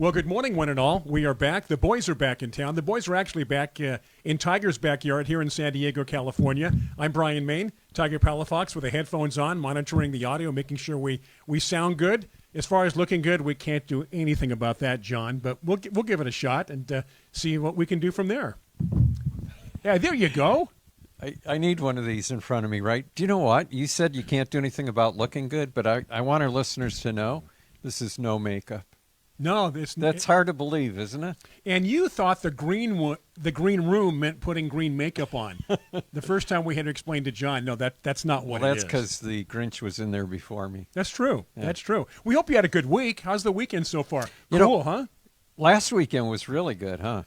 Well, good morning, one and all. We are back. The boys are back in town. The boys are actually back in Tiger's backyard here in San Diego, California. I'm Brian Main, Tiger Palafox with the headphones on, monitoring the audio, making sure we sound good. As far as looking good, we can't do anything about that, John, but we'll give it a shot and see what we can do from there. Yeah, there you go. I need one of these in front of me, right? Do you know what? You said you can't do anything about looking good, but I want our listeners to know this is no makeup. No, that's hard to believe, isn't it? And you thought the green room meant putting green makeup on. The first time we had to explain to John, no, that's not what it is. That's because the Grinch was in there before me. That's true. Yeah. That's true. We hope you had a good week. How's the weekend so far? Huh? Last weekend was really good, huh?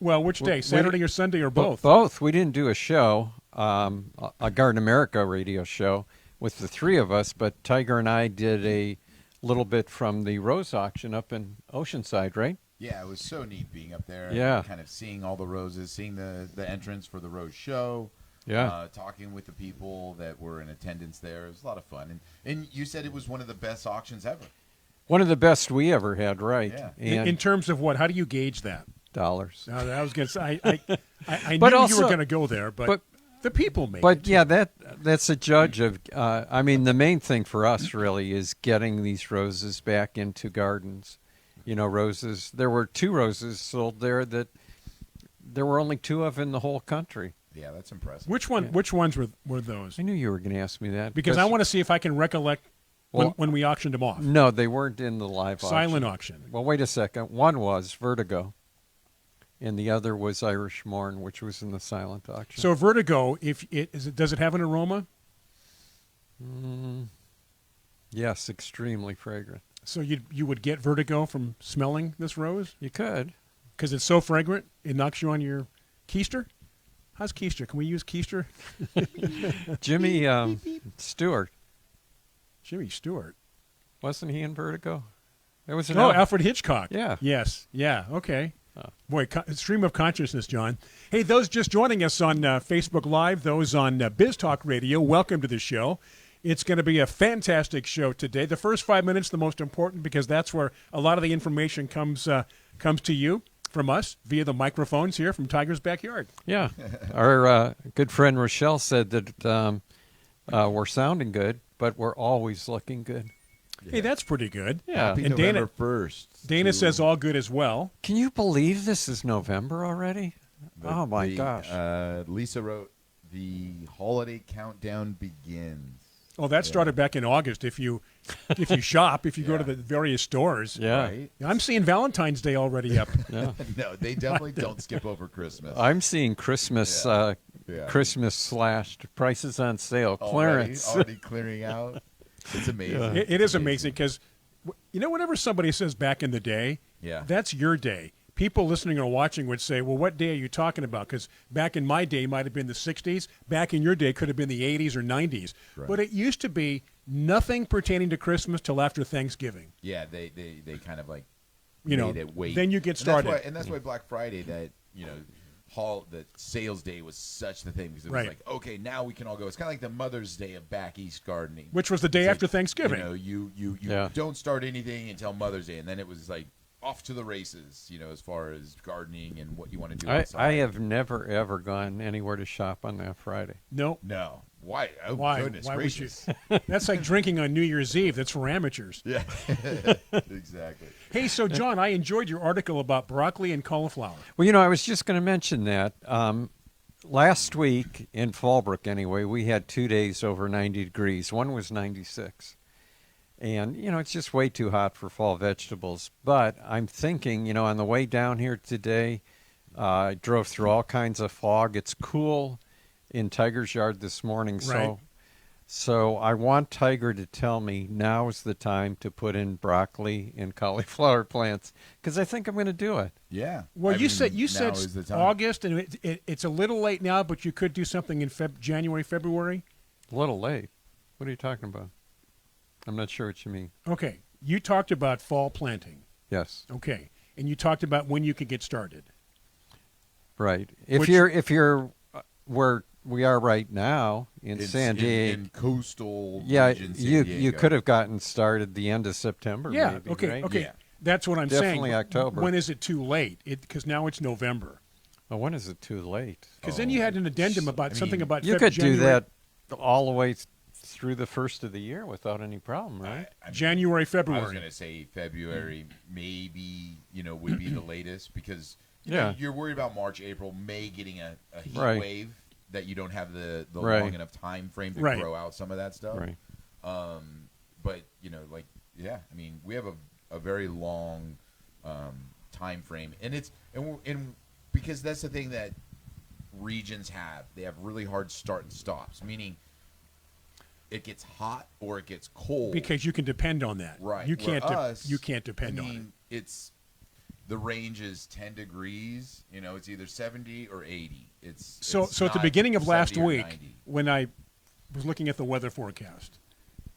Well, which day? Saturday or Sunday or both? Both. We didn't do a show, a Garden America radio show with the three of us, but Tiger and I did a little bit from the rose auction up in Oceanside, right? Yeah, it was so neat being up there. Yeah. And kind of seeing all the roses, seeing the entrance for the rose show. Yeah. Talking with the people that were in attendance there. It was a lot of fun. And you said it was one of the best auctions ever. One of the best we ever had, right. Yeah. And in terms of what? How do you gauge that? Dollars. I was going to say, I knew you were going to go there, but the people make it. But, yeah, that's a judge of, the main thing for us, really, is getting these roses back into gardens. You know, roses. There were 2 roses sold there that there were only 2 of in the whole country. Yeah, that's impressive. Which ones were those? I knew you were going to ask me that. Because I want to see if I can recollect when we auctioned them off. No, they weren't in the live silent auction. Well, wait a second. One was Vertigo, and the other was Irish Morn, which was in the silent auction. So Vertigo, does it have an aroma? Yes, extremely fragrant. So you would get vertigo from smelling this rose? You could. Because it's so fragrant, it knocks you on your keister? How's keister? Can we use keister? Jimmy Stewart. Jimmy Stewart. Wasn't he in Vertigo? There was Alfred Hitchcock. Yeah. Yes. Yeah. Okay. Boy, stream of consciousness, John. Hey, those just joining us on Facebook Live, those on Biz Talk Radio, welcome to the show. It's going to be a fantastic show today. The first 5 minutes, the most important, because that's where a lot of the information comes to you from us via the microphones here from Tiger's backyard. Yeah. Our good friend Rochelle said that we're sounding good, but we're always looking good. Yeah. Hey, that's pretty good. Yeah. Happy and November 1st. Dana says all good as well. Can you believe this is November already? Oh, my gosh. Lisa wrote, the holiday countdown begins. Oh, that started back in August. If you shop, if you go to the various stores. Yeah. Right? I'm seeing Valentine's Day already up. Yeah. No, they definitely don't skip over Christmas. I'm seeing Christmas Christmas slashed, prices on sale, clearance. Already clearing out. It's amazing. It is amazing because, whenever somebody says back in the day, that's your day. People listening or watching would say, well, what day are you talking about? Because back in my day might have been the 60s. Back in your day could have been the 80s or 90s. Right. But it used to be nothing pertaining to Christmas till after Thanksgiving. Yeah, they kind of made it wait. Then you get started. And that's why Black Friday, that sales day was such the thing, because it was like, okay, now we can all go. It's kind of like the Mother's Day of back east gardening, which was the day after Thanksgiving. You don't start anything until Mother's Day, and then it was like off to the races, as far as gardening and what you want to do outside. I have never, ever gone anywhere to shop on that Friday. No. Why? Oh, Why? Goodness Why gracious. Would you? That's like drinking on New Year's Eve. That's for amateurs. Yeah, exactly. Hey, so, John, I enjoyed your article about broccoli and cauliflower. Well, I was just going to mention that. Last week in Fallbrook, anyway, we had 2 days over 90 degrees. One was 96. And, it's just way too hot for fall vegetables. But I'm thinking, on the way down here today, I drove through all kinds of fog. It's cool in Tiger's yard this morning. Right. So I want Tiger to tell me now is the time to put in broccoli and cauliflower plants, because I think I'm going to do it. Yeah. Well, you said time. August, and it's a little late now, but you could do something in January, February. A little late. What are you talking about? I'm not sure what you mean. Okay. You talked about fall planting. Yes. Okay. And you talked about when you could get started. Right. If you're where we are right now in San Diego, in coastal yeah, region, San Diego. you could have gotten started the end of September. Yeah. Maybe, okay. right? Okay. Yeah. That's what I'm saying. Definitely October. When is it too late? Because now it's November. Oh, when is it too late? Because then you had an addendum about something about You could do January, that all the way through the first of the year without any problem, right? I mean, January, I was February. going to say February, maybe, would be the latest because Yeah. you're worried about March, April, May getting a heat Right. wave that you don't have the Right. long enough time frame to Right. grow out some of that stuff. Right. But, I mean, we have a very long time frame. And because that's the thing that regions have. They have really hard start and stops, meaning it gets hot or it gets cold. Because you can depend on that. Right. You can't. Where You can't depend I on mean, it's the range is 10 degrees. It's either 70 or 80. it. So at the not beginning of last 70 or week, 90. when I was looking at the weather forecast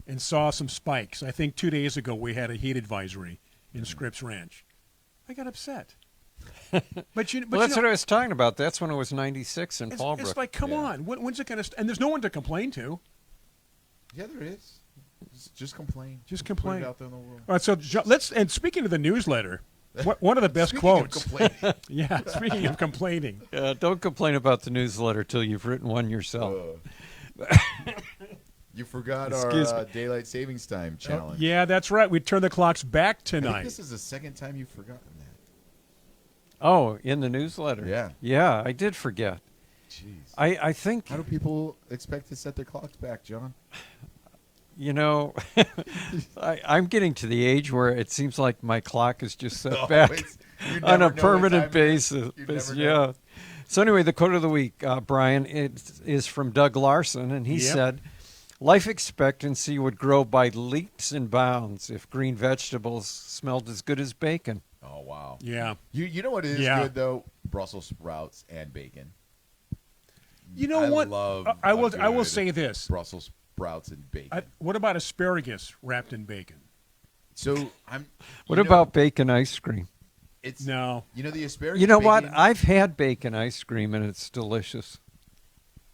and saw some spikes, I think 2 days ago we had a heat advisory in Scripps Ranch. I got upset. But Well, that's what I was talking about. That's when it was 96 in Fallbrook. it's like, come Yeah. on, when's it going to? And there's no one to complain to. Yeah, there is. Just complain. Just Put complain. it out there in the world. All right, so let's. And speaking of the newsletter, one of the best Speaking of quotes. complaining, Yeah, speaking of complaining. Don't complain about the newsletter till you've written one yourself. you forgot Excuse our daylight savings time challenge. Yeah, that's right. We turn the clocks back I think tonight. this is the second time you've forgotten that. Oh, in the newsletter. Yeah. Yeah, I did forget. Jeez. I think, How do people expect to set their clocks back, John? I'm getting to the age where it seems like my clock is just set No, back you on never know a what permanent time it is. basis. You never Yeah. know. So anyway, the quote of the week, Brian, it is from Doug Larson, and he Yep. said, "Life expectancy would grow by leaps and bounds if green vegetables smelled as good as bacon." Oh, wow. Yeah. You know what is Yeah. good, though? Brussels sprouts and bacon. You know I what? love I a will good say this. Brussels sprouts and bacon. What about asparagus wrapped in bacon? So What about bacon ice cream? it's No. the asparagus? You know what? bacon- I've had bacon ice cream, and it's delicious.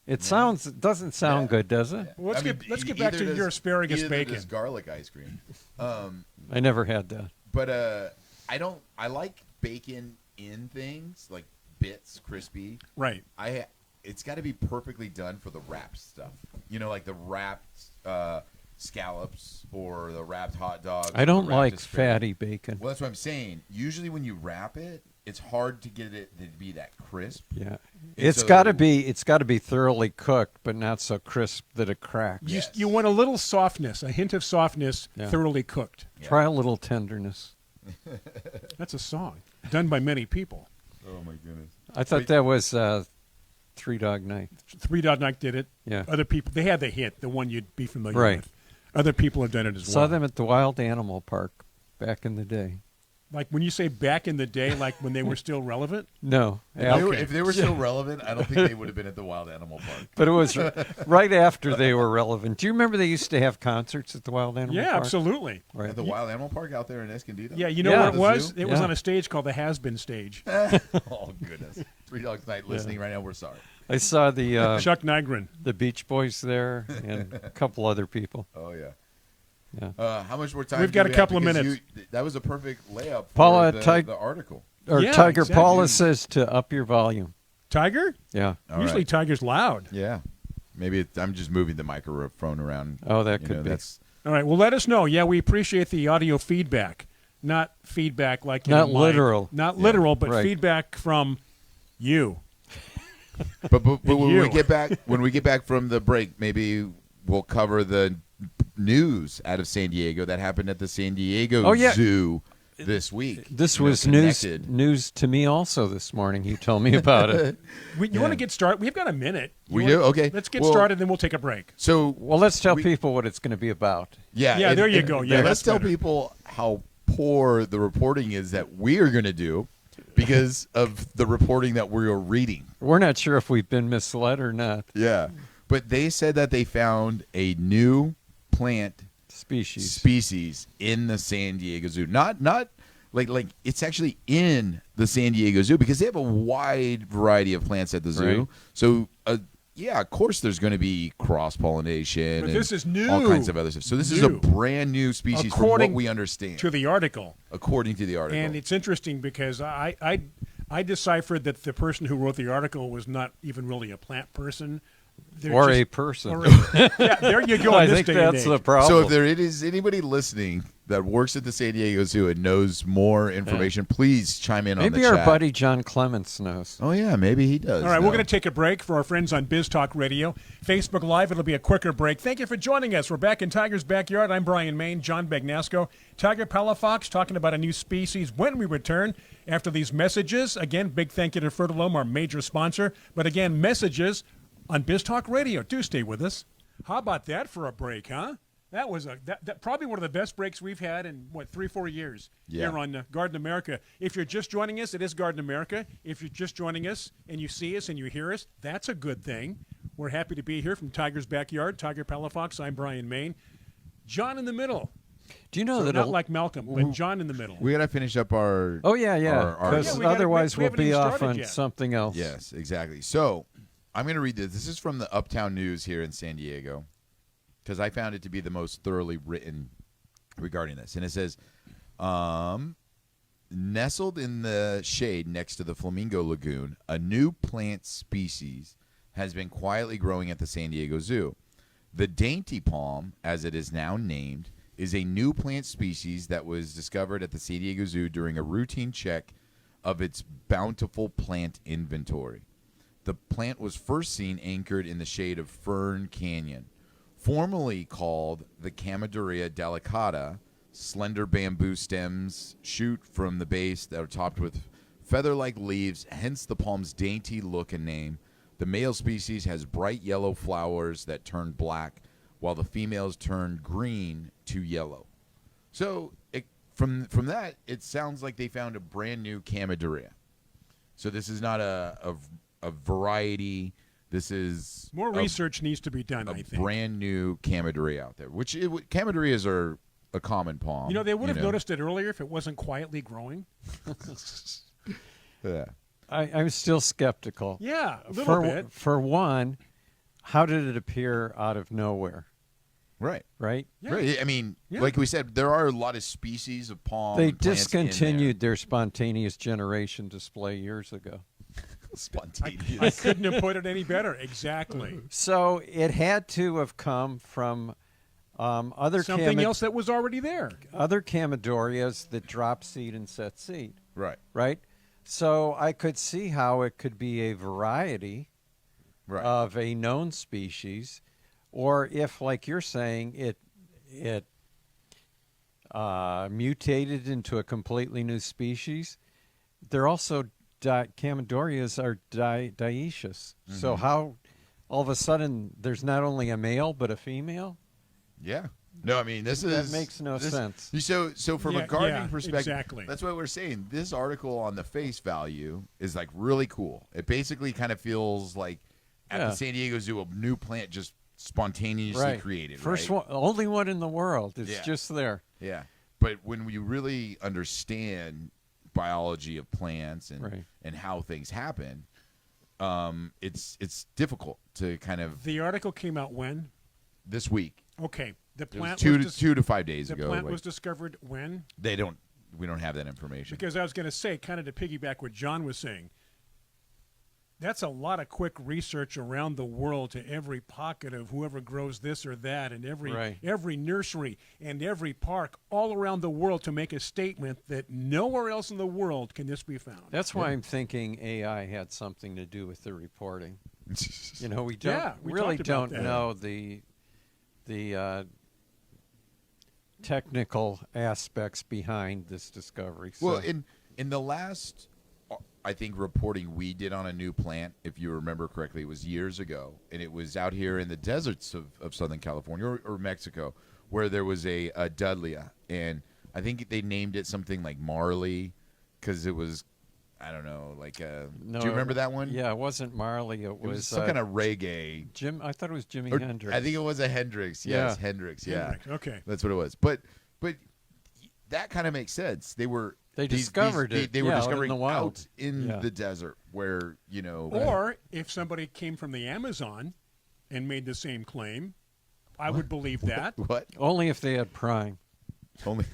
It doesn't sound Yeah. good, does it? Well, let's get back either to your asparagus either bacon. does garlic ice cream. I never had that. But I like bacon in things like bits, crispy. Right. It's got to be perfectly done for the wrapped stuff. Like the wrapped scallops or the wrapped hot dogs. I or don't the wrapped like asparagus. fatty bacon. Well, that's what I'm saying. Usually when you wrap it, it's hard to get it to be that crisp. Yeah, And it's so- got to be thoroughly cooked, but not so crisp that it cracks. Yes. You want a little softness, a hint of softness, Yeah. thoroughly cooked. Yeah. Try a little tenderness. That's a song done by many people. Oh my goodness. I thought Wait. that was Three Dog Night. Three Dog Night did it. Yeah. Other people, they had the hit, the one you'd be familiar Right. with. Other people have done it as Saw well. them at the Wild Animal Park back in the day. Like when you say back in the day, like when they were still relevant. No, If they were still relevant, I don't think they would have been at the Wild Animal Park. but it was right after they were relevant. Do you remember they used to have concerts at the Wild Animal Yeah, Park? absolutely. Right. At the Wild Animal Park out there in Escondido? Yeah, you know Yeah. where it The was? zoo? It was Yeah. on a stage called the Has Been Stage. Oh, goodness. Three Dogs Night listening right now, we're sorry. I saw the Chuck Nygren. the Beach Boys there and a couple other people. Oh, yeah. Yeah. How much more time We've do got we a have? couple of Because minutes. that was a perfect layup for Paula, the article. Or Yeah, Tiger exactly. Paula says to up your volume. Tiger? Yeah. All Usually right. Tiger's loud. Yeah. Maybe I'm just moving the microphone around. Oh, that could be. That's, All right, well, let us know. Yeah, we appreciate the audio feedback. Not feedback like in Not a mic. literal. Not literal, but right. feedback from you. but when you. we get back from the break, maybe we'll cover the news out of San Diego that happened at the San Diego Oh, yeah. Zoo this week. This You know, was connected. news to me also this morning. You told me about it. You want to get started? We've got a minute. We You do? wanna- Okay. Let's get Well- started, then we'll take a break. So Well, let's tell We- people what it's going to be about. yeah, Yeah, there you go. Yeah, let's that's tell better. people how poor the reporting is that we are going to do because of the reporting that we are reading. We're not sure if we've been misled or not. Yeah, but they said that they found a new plant species in the San Diego Zoo. Not like it's actually in the San Diego Zoo because they have a wide variety of plants at the zoo. Right. So yeah, of course there's going to be cross-pollination. But and this is new. all kinds of other stuff. So this is a New. brand new species from what we understand. to the article. According to the article. And it's interesting because I deciphered that the person who wrote the article was not even really a plant person. They're Or just- a person. yeah, there you go. I in this think day and that's age. the problem. So if there is anybody listening that works at the San Diego Zoo and knows more information, please chime in on Maybe the our chat. buddy John Clements knows. Oh, yeah, maybe he does. All right, know. we're going to take a break for our friends on Biz Talk Radio. Facebook Live, it'll be a quicker break. Thank you for joining us. We're back in Tiger's Backyard. I'm Brian Main, John Bagnasco, Tiger Palafox, talking about a new species when we return after these messages. Again, big thank you to Fertilome, our major sponsor. But again, messages on Biz Talk Radio. Do stay with us. How about that for a break, huh? That was that probably one of the best breaks we've had in, 3-4 years here on Garden America. If you're just joining us, it is Garden America. If you're just joining us and you see us and you hear us, that's a good thing. We're happy to be here from Tiger's Backyard. Tiger Palafox, I'm Brian Main. John in the middle. Do you know So that? not like Malcolm, but John in the middle. We got to finish up our... Oh yeah. our- Because Yeah, we gotta- otherwise we we'll haven't be even off started on yet. something else. Yes, exactly. So I'm going to read this. This is from the Uptown News here in San Diego because I found it to be the most thoroughly written regarding this. And it says, nestled in the shade next to the Flamingo Lagoon, a new plant species has been quietly growing at the San Diego Zoo. The dainty palm, as it is now named, is a new plant species that was discovered at the San Diego Zoo during a routine check of its bountiful plant inventory. The plant was first seen anchored in the shade of Fern Canyon. Formerly called the Chamaedorea delicata, slender bamboo stems shoot from the base that are topped with feather-like leaves, hence the palm's dainty look and name. The male species has bright yellow flowers that turn black, while the females turn green to yellow. So from that, it sounds like they found a brand new Chamaedorea. So this is not a variety. This is More research needs to be done, a I think. brand new Chamaedorea out there, which Chamaedoreas are a common palm. You know, they would have noticed it earlier if it wasn't quietly growing. Yeah. I'm still skeptical. Yeah, a little bit. For one, how did it appear out of nowhere? Right. Right? Yeah. Right. I mean, Yeah. like we said, there are a lot of species of palm. They and plants in there. discontinued their spontaneous generation display years ago. Spontaneous. I couldn't have put it any better. Exactly. So it had to have come from other Something else that was already there. other Chamaedoreas that drop seed and set seed, Right. right? So I could see how it could be a variety Right. of a known species, or if, like you're saying, it mutated into a completely new species. They're also Chamaedoreas are dioecious. So how all of a sudden there's not only a male but a female? Yeah. No, I mean this That is makes no this- sense. So from Yeah, a gardening yeah, perspective, exactly. that's what we're saying. This article on the face value is like really cool. It basically kind of feels like at Yeah. the San Diego Zoo, a new plant just spontaneously created. First right? one, only one in the world. It's Yeah. just there. Yeah. But when we really understand biology of plants and Right. and how things happen, it's difficult to kind of The article came out when? this week. Okay. The It was plant two was to 5 days the ago. plant like, was discovered when? we don't have that information. Because I was going to say, kind of to piggyback what John was saying, that's a lot of quick research around the world to every pocket of whoever grows this or that, and Right. every nursery and every park all around the world to make a statement that nowhere else in the world can this be found. That's why I'm thinking AI had something to do with the reporting. You know, we don't Yeah, we really talked about don't that. know the technical aspects behind this discovery. Well, So- in the last, I think, reporting we did on a new plant, if you remember correctly, it was years ago, and it was out here in the deserts of Southern California or Mexico, where there was a Dudleya, and I think they named it something like Marley, because it was, I don't know, like no, do you remember that one? Yeah, it wasn't Marley. It It was was some kind of reggae. Jim. I thought it was Jimi Or Hendrix. I think it was a Hendrix. Yes, Yeah. Hendrix. Yeah, Hendrix, okay. that's what it was. But that kind of makes sense. They were They discovered it. They were yeah, discovering in the wild. out in Yeah. the desert where, Or if somebody came from the Amazon and made the same claim, I would believe that. what? Only if they had Prime. Only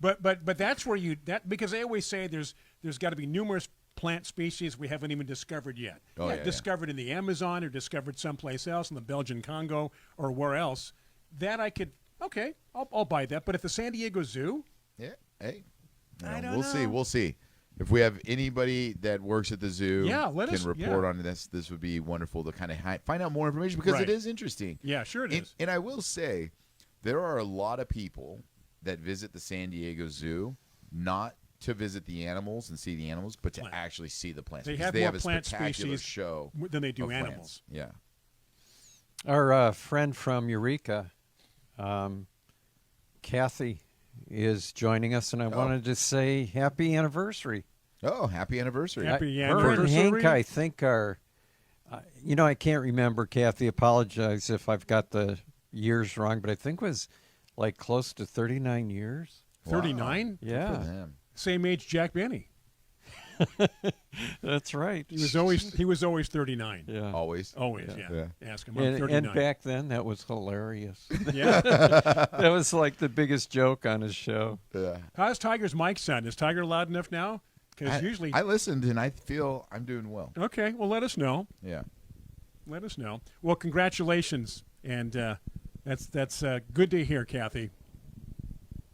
But that's where because they always say there's got to be numerous plant species we haven't even discovered yet. Oh, yeah, discovered in the Amazon or discovered someplace else in the Belgian Congo or where else. That I could I'll buy that. But at the San Diego Zoo, yeah. Hey, I don't we'll know. see. We'll see. If we have anybody that works at the zoo let us- can report on this, this would be wonderful to kind of find out more information because Right. it is interesting. yeah, sure it is. And I will say, there are a lot of people that visit the San Diego Zoo not to visit the animals and see the animals, but to Plant. actually see the plants. They because have they more have a plant spectacular species show than they do of animals. plants. Yeah. Our friend from Eureka, Kathy, is joining us, and I wanted to say happy anniversary. Oh, happy anniversary! Happy Her and anniversary. Hank, I think, are. I can't remember. Kathy, apologize if I've got the years wrong, but I think it was like close to 39 years. 39, Wow. Yeah. Good for them. same age Jack Benny. That's right. He was always 39. Yeah. Always. Always, Yeah. yeah. Yeah. Ask him. I'm And 39. back then, that was hilarious. yeah. That was like the biggest joke on his show. Yeah. How's Tiger's mic sound? Is Tiger loud enough now? Because usually. I listened and I feel I'm doing well. Okay, well, let us know. Yeah. Let us know. Well, congratulations, and that's good to hear, Kathy.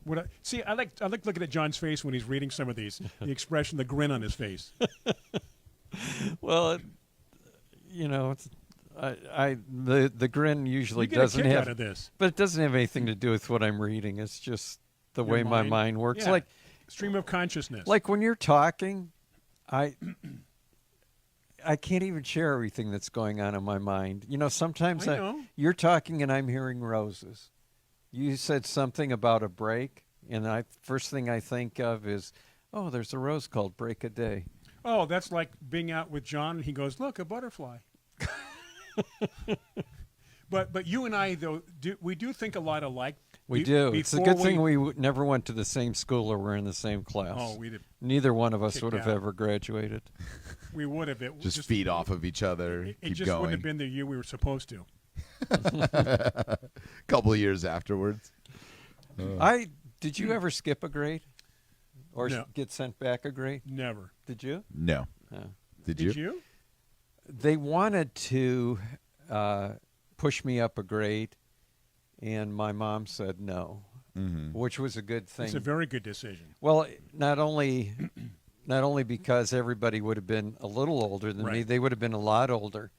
I like looking at John's face when he's reading some of these. The expression, the grin on his face. Well, the grin usually You get a doesn't kick have, out of this. but it doesn't have anything to do with what I'm reading. It's just the Your way my mind? mind works. Yeah. Stream of consciousness. Like when you're talking, I can't even share everything that's going on in my mind. Sometimes I know. you're talking and I'm hearing roses. You said something about a break, and first thing I think of is, oh, there's a rose called Break a Day. Oh, that's like being out with John, and he goes, "Look, a butterfly." But you and I though we do think a lot alike. We do. It's a before good thing we never went to the same school or were in the same class. Oh, we did. Neither one of us Kicked would have out. ever graduated. We would have. It Just feed off of each other. It keep just going. wouldn't have been the year we were supposed to. A couple of years afterwards. Did you ever skip a grade? Or No. get sent back a grade? Never. Did you? No. No. Did Did you? you? They wanted to push me up a grade, and my mom said no, which was a good thing. It's a very good decision. Well, not only because everybody would have been a little older than me, Right. they would have been a lot older,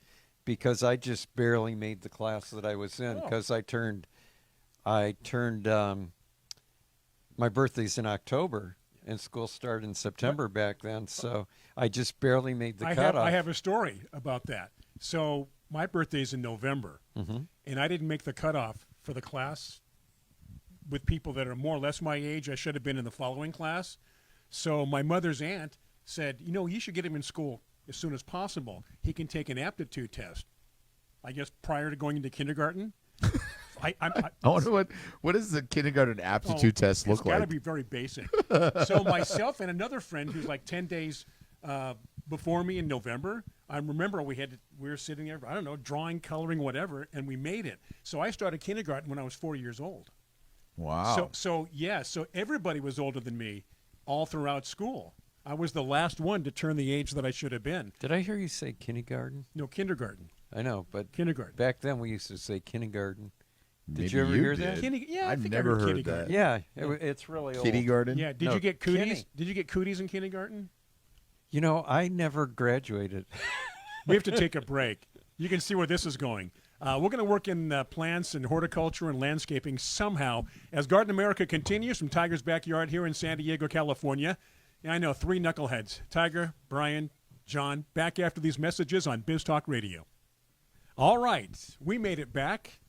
because I just barely made the class that I was in, Oh. because I turned my birthday's in October, and school started in September back then, so I just barely made the cutoff. I have a story about that. So my birthday's in November, and I didn't make the cutoff for the class with people that are more or less my age. I should have been in the following class. So my mother's aunt said, you should get him in school as soon as possible. He can take an aptitude test. I guess prior to going into kindergarten. I wonder what does the kindergarten aptitude test look It's got to like? be very basic. So myself and another friend who's like 10 days before me in November, I remember we were sitting there, I don't know, drawing, coloring, whatever, and we made it. So I started kindergarten when I was 4 years old. Wow. So everybody was older than me all throughout school. I was the last one to turn the age that I should have been. Did I hear you say kindergarten? No, kindergarten. I know, but Kindergarten. back then we used to say kindergarten. Did Maybe you ever hear did. that? Yeah, I I've think never I heard heard kindergarten. that. Yeah, it's really old. Kitty garden? Yeah. Did No, you get cooties? Kenny. Did you get cooties in kindergarten? I never graduated. We have to take a break. You can see where this is going. We're going to work in plants and horticulture and landscaping somehow as Garden America continues from Tiger's Backyard here in San Diego, California. And I know, 3 knuckleheads. Tiger, Brian, John, back after these messages on Biz Talk Radio. All right. We made it back.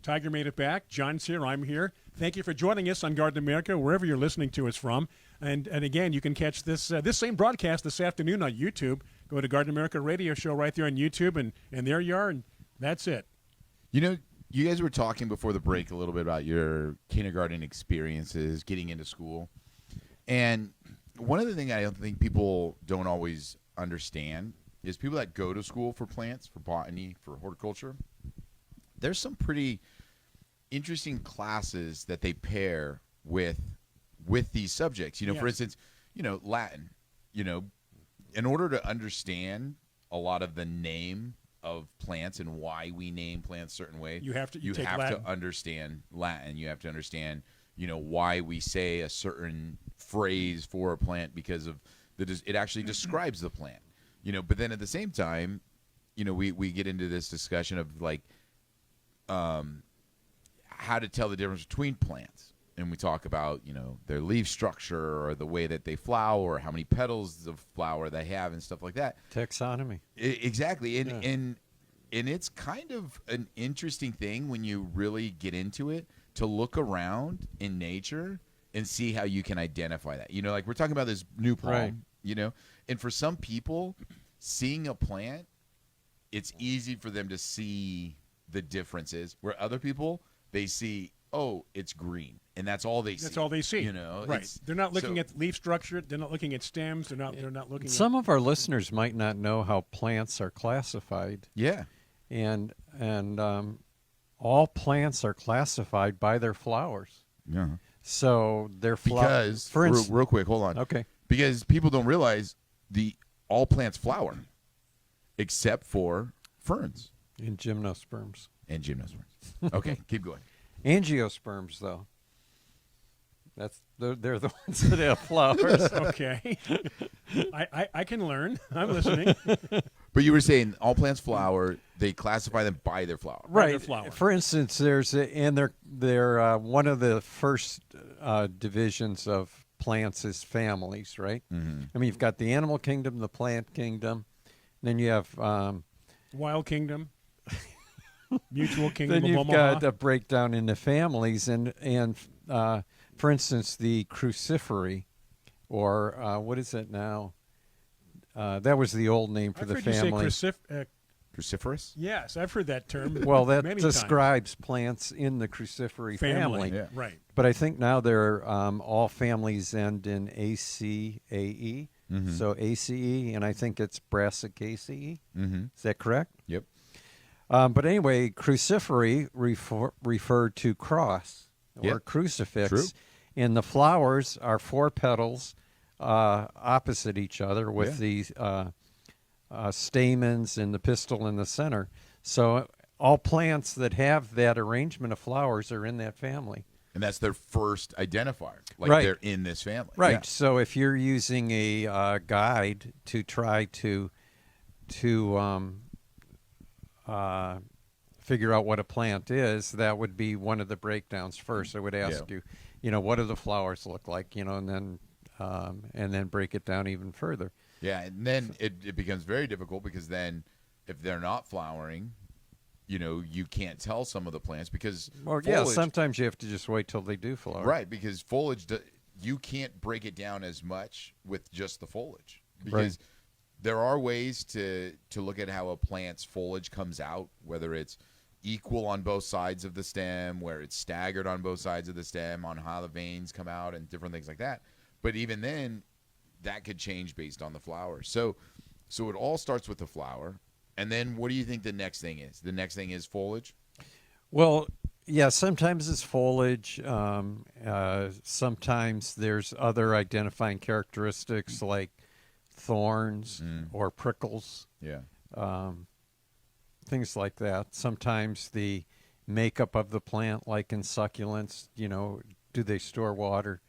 Tiger made it back. John's here. I'm here. Thank you for joining us on Garden America, wherever you're listening to us from. And again, you can catch this same broadcast this afternoon on YouTube. Go to Garden America Radio Show right there on YouTube, and there you are, and that's it. You guys were talking before the break a little bit about your kindergarten experiences, getting into school. And one of the things I don't think people don't always understand is people that go to school for plants, for botany, for horticulture, there's some pretty interesting classes that they pair with these subjects. You know, for Yes. instance, you know, Latin, you know, in order to understand a lot of the name of plants and why we name plants a certain way, You have to- you take have Latin. to understand Latin. You have to understand, you know, why we say a certain phrase for a plant because of it actually describes the plant. You know, but then at the same time, you know, we get into this discussion of like how to tell the difference between plants. And we talk about, you know, their leaf structure or the way that they flower or how many petals of flower they have and stuff like that. Taxonomy. Exactly. And, Yeah. and it's kind of an interesting thing when you really get into it to look around in nature and see how you can identify that. You know, like we're talking about this new palm, Right. you know, and for some people, seeing a plant, it's easy for them to see the differences, where other people, they see, oh, it's green, and that's all they see. That's all they see. You know, right? They're not looking so- at leaf structure. They're not looking at stems. They're not looking. Some of our listeners might not know how plants are classified, Yeah. and all plants are classified by their flowers. Yeah. So their Because for instance, real quick, hold on. okay, Because people don't realize all plants flower, except for ferns in gymnosperms, and gymnosperms. Okay, keep going. angiosperms though. They're the ones that have flowers. okay. I can learn. I'm listening. But you were saying all plants flower. They classify them by their flower. By their Right. flower. For instance, they're one of the first divisions of plants is families, right? Mm-hmm. I mean, you've got the animal kingdom, the plant kingdom, then you have Wild Kingdom, Mutual Kingdom then you've of Omaha. got a breakdown into families, and for instance, the crucifery, or what is it now? That was the old name for I've the heard family. you say Cruciferous. yes, I've heard that term. Well, that many times. describes plants in the crucifery family. Yeah. Right. But I think now they're all families end in ACAE, Mm-hmm. so ACE, and I think it's Brassicaceae. Mm-hmm. Is that correct? Yep. But anyway, crucifery refer to cross or Yep. crucifix, True. and the flowers are 4 petals opposite each other with Yeah. the stamens and the pistil in the center. So all plants that have that arrangement of flowers are in that family. And that's their first identifier. Like Right. they're in this family. Right. Yeah. So if you're using a guide to try to figure out what a plant is, that would be one of the breakdowns first. I would ask Yeah. you, what do the flowers look like, and then break it down even further. Yeah, and then it becomes very difficult because then if they're not flowering, you can't tell some of the plants because Or foliage, sometimes you have to just wait till they do flower. right, because foliage you can't break it down as much with just the foliage because there are ways to look at how a plant's foliage comes out, whether it's equal on both sides of the stem, where it's staggered on both sides of the stem, on how the veins come out and different things like that. But even then, that could change based on the flower. So it all starts with the flower. And then what do you think the next thing is? The next thing is foliage? Well, yeah, sometimes it's foliage. Sometimes there's other identifying characteristics like thorns or prickles, Yeah. things like that. Sometimes the makeup of the plant, like in succulents, do they store water?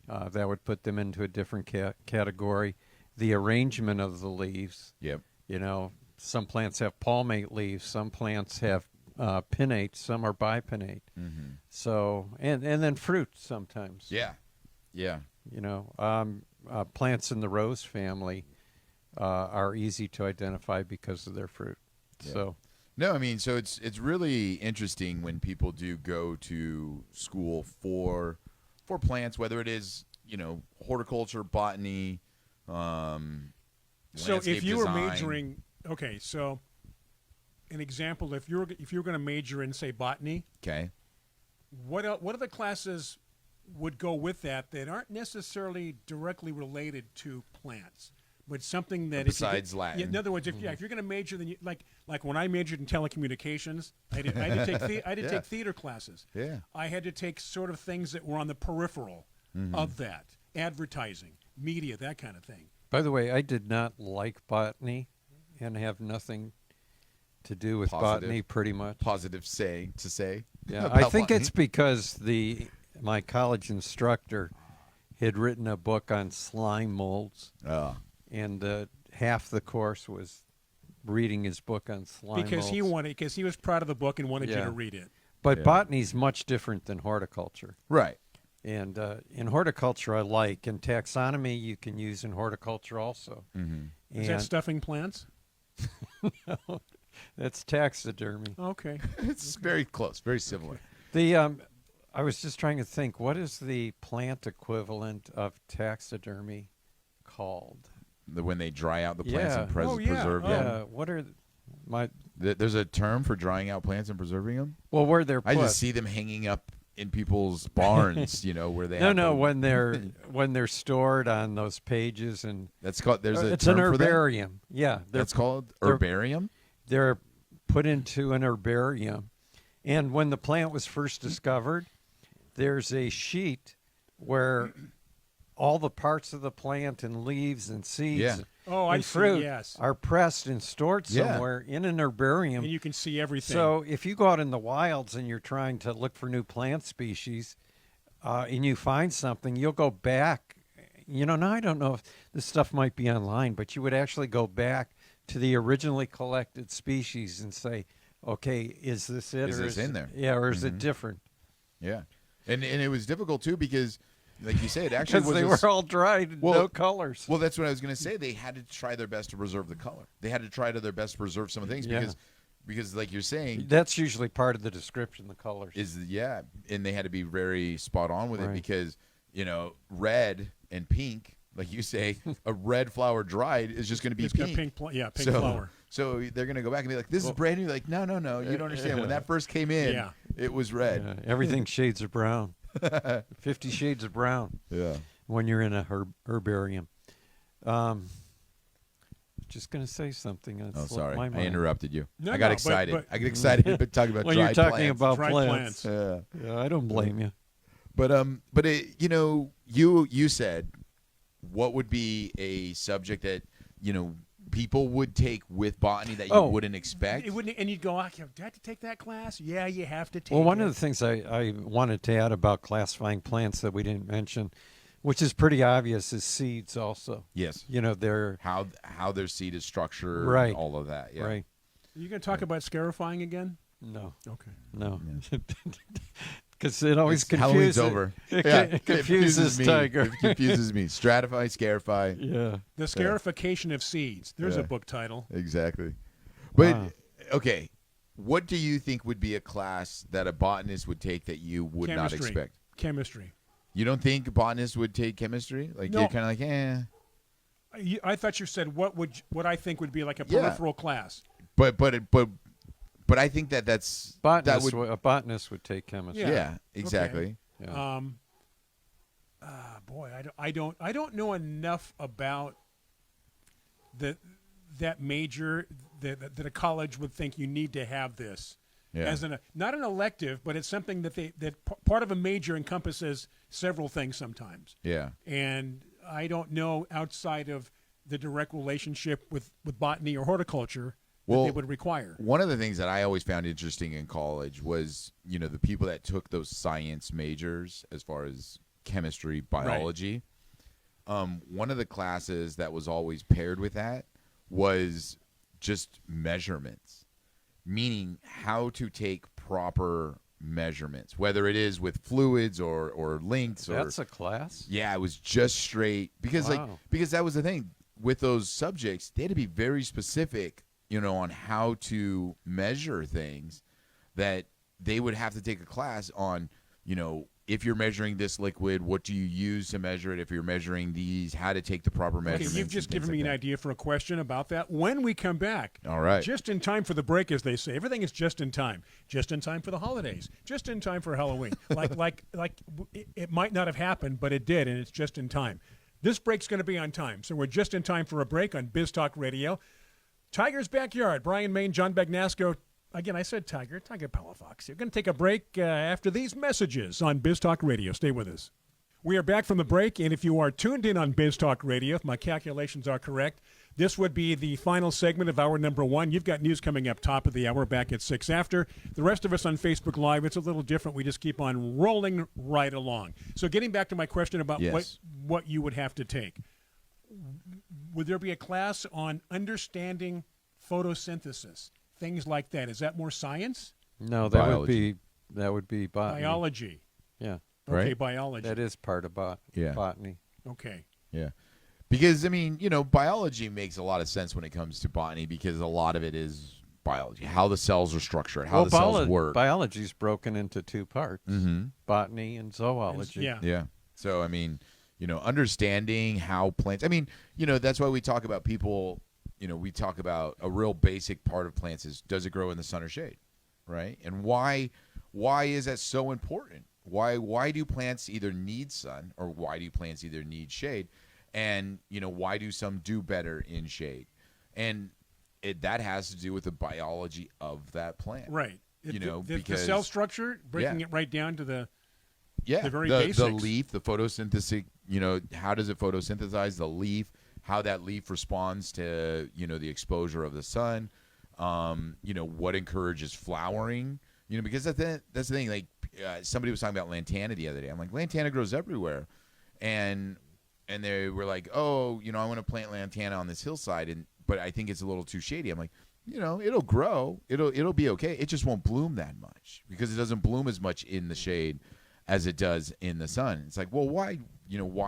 That would put them into a different category. The arrangement of the leaves. Yep. Some plants have palmate leaves. Some plants have pinnate. Some are bipinnate. Mm-hmm. So, and then fruit sometimes. Yeah. Yeah. Plants in the rose family are easy to identify because of their fruit. Yeah. So, No, I mean, so it's really interesting when people do go to school for plants, whether it is horticulture, botany, So if landscape you were design. majoring, okay, so an example, if you're going to major in say botany, Okay. what are the classes would go with that aren't necessarily directly related to plants, but something that Besides Latin. Yeah, in other words, if you're going to major, then like when I majored in telecommunications, I had to take theater classes. Yeah. I had to take sort of things that were on the peripheral of that, advertising, media, that kind of thing. By the way, I did not like botany and have nothing to do with botany pretty much. Positive saying to say. Yeah, about I think botany. it's because my college instructor had written a book on slime molds, Oh. and half the course was reading his book on slime Because molds. because he was proud of the book and wanted you Yeah. to read it. But Yeah. botany's much different than horticulture. Right. And in horticulture, I like. And taxonomy, you can use in horticulture also. Mm-hmm. Is that stuffing plants? That's taxidermy. Okay. It's very close, very similar. I was just trying to think, what is the plant equivalent of taxidermy called? When they dry out the plants Yeah. and Oh, yeah. preserve Oh. them. Yeah, what are my? There's a term for drying out plants and preserving them. Well, where they're put. I just see them hanging up in people's barns, where they have No, the- when they're stored on those pages, and That's called. There's a it's term an for that. herbarium. Yeah, That's called they're- herbarium. they're put into an herbarium. And when the plant was first discovered, there's a sheet where all the parts of the plant and leaves and seeds Yeah. Oh, I and see, fruit yes. are pressed and stored Yeah. somewhere in an herbarium. And you can see everything. So if you go out in the wilds and you're trying to look for new plant species, and you find something, you'll go back. Now I don't know if this stuff might be online, but you would actually go back to the originally collected species and say, okay, is this it? Is or this in there? Yeah, or is it different? Yeah, and it was difficult too because, like you say, it actually Because was they were all dried and no colors. Well, that's what I was going to say. They had to try their best to preserve the color. They had to try to their best to preserve some of the things Yeah. because like you're saying, That's usually part of the description, the colors. and they had to be very spot on with it Right. because red and pink, like you say, a red flower dried is just going to be it's got pink. pink so, flower. So they're going to go back and be like, "This is brand new." Like, no, you don't understand. When that first came in, Yeah. it was red. Yeah, everything shades of brown. 50 shades of brown. Yeah. When you're in a herbarium. Just going to say something. It Oh, slipped sorry, my I mind. interrupted you. No, I got no, excited. but- I get excited but talking about When dry you're talking plants. about Dry plants. plants. Yeah, I don't blame you. But you said what would be a subject that people would take with botany that you Oh. wouldn't expect. It wouldn't, and you'd go, "Do I have to take that class?" Yeah, you have to take Well, one it. of the things I wanted to add about classifying plants that we didn't mention, which is pretty obvious, is seeds also. Yes. They're How their seed is structured, Right. and all of that. Yeah. right. Are you going to talk about scarifying again? No, Okay. no. Because it always Halloween's confuses. over. It, Yeah, it confuses me. Tiger. It confuses me. Stratify, scarify. Yeah. The scarification of seeds. There's Yeah. a book title. Exactly. But Wow. okay, what do you think would be a class that a botanist would take that you would not Chemistry. expect? Chemistry. You don't think botanists would take chemistry? Like No. you're kind of like, eh. I thought you said what I think would be like a Yeah. peripheral class. But I think that's A botanist would take chemistry. Yeah. yeah, exactly. Yeah. Boy, I don't know enough about that major that a college would think you need to have this Yeah. as not an elective, but it's something that part of a major encompasses several things sometimes. Yeah. And I don't know outside of the direct relationship with botany or horticulture that Well, they would require. One of the things that I always found interesting in college was, the people that took those science majors as far as chemistry, biology. One of the classes that was always paired with that was just measurements, meaning how to take proper measurements, whether it is with fluids or lengths. That's a class? Yeah, it was just straight because Wow. because that was the thing with those subjects. They had to be very specific, on how to measure things, that they would have to take a class on, if you're measuring this liquid, what do you use to measure it? If you're measuring these, how to take the proper Okay, measurements. you've just and things given me like an that. idea for a question about that. When we come back, All right. just in time for the break, as they say, everything is just in time. Just in time for the holidays. Just in time for Halloween. It might not have happened, but it did, and it's just in time. This break's going to be on time, so we're just in time for a break on Biz Talk Radio. Tiger's Backyard. Brian Main, John Bagnasco. Again, I said Tiger Palafox. You're going to take a break after these messages on Biz Talk Radio. Stay with us. We are back from the break, and if you are tuned in on Biz Talk Radio, if my calculations are correct, this would be the final segment of hour number 1. You've got news coming up top of the hour, back at 6 after. The rest of us on Facebook Live, it's a little different. We just keep on rolling right along. So getting back to my question about Yes. what you would have to take, would there be a class on understanding photosynthesis? Things like that. Is that more science? No, Biology. that would be botany. Biology. Yeah, Okay, Right. biology. that is part of botany. Okay. Yeah. Because, I mean, biology makes a lot of sense when it comes to botany because a lot of it is biology, how the cells are structured, how the cells work. Biology is broken into 2 parts: Mm-hmm. botany and zoology. Yeah. Yeah. So, I mean, understanding how plants, I mean, that's why we talk about people, we talk about a real basic part of plants is, does it grow in the sun or shade? Right. And why is that so important? Why do plants either need sun or why do plants either need shade? And, why do some do better in shade? And that has to do with the biology of that plant. Right. The because cell structure, breaking Yeah. it right down to the Yeah, very the basics. leaf, the photosynthesis, how does it photosynthesize the leaf, how that leaf responds to, the exposure of the sun, what encourages flowering, because that's the thing, like somebody was talking about lantana the other day. I'm like, lantana grows everywhere. And they were like, oh, I want to plant lantana on this hillside, but I think it's a little too shady. I'm like, it'll grow. It'll be okay. It just won't bloom that much because it doesn't bloom as much in the shade as it does in the sun. It's like, well, why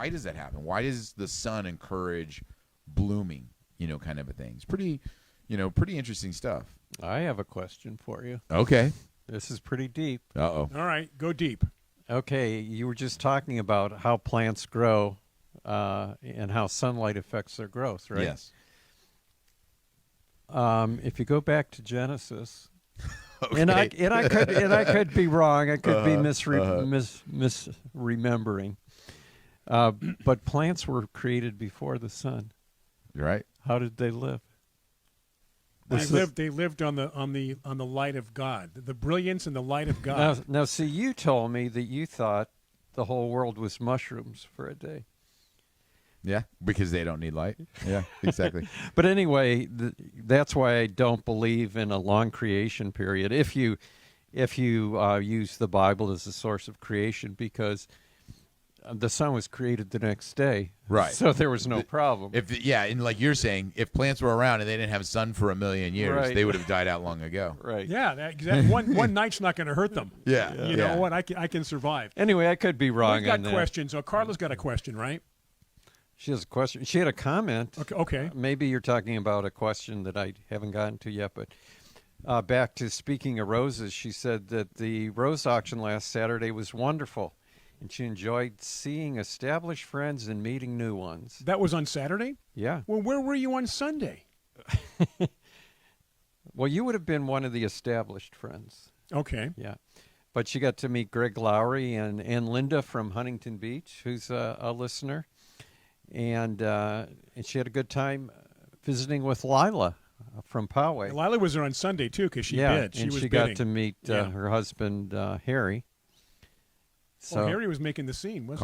does that happen? Why does the sun encourage blooming, kind of a thing? It's pretty interesting stuff. I have a question for you. Okay. This is pretty deep. Uh-oh. All right, go deep. Okay, you were just talking about how plants grow and how sunlight affects their growth, right? Yes. If you go back to Genesis, Okay. and I could be wrong. I could be misremembering. But plants were created before the sun. You're right. How did they live? They lived on the light of God, the brilliance and the light of God. Now, see, you told me that you thought the whole world was mushrooms for a day. Yeah, because they don't need light. Yeah, exactly. But anyway, that's why I don't believe in a long creation period. If you use the Bible as a source of creation, because the sun was created the next day, Right. So there was no problem. And like you're saying, if plants were around and they didn't have sun for 1,000,000 years, Right. they would have died out long ago. Right. Yeah, that one night's not going to hurt them. Yeah. You know what? I can survive. Anyway, I could be wrong We've got on that. questions. So Carla's got a question, right? She has a question. She had a comment. Okay. Maybe you're talking about a question that I haven't gotten to yet, but back to speaking of roses, she said that the rose auction last Saturday was wonderful, and she enjoyed seeing established friends and meeting new ones. That was on Saturday? Yeah. Well, where were you on Sunday? Well, you would have been one of the established friends. Okay. Yeah. But she got to meet Greg Lowry and Linda from Huntington Beach, who's a listener. And she had a good time visiting with Lila from Poway. Lila was there on Sunday, too, because she bid. And was she bidding. got to meet her husband, Harry. So, Harry was making the scene, wasn't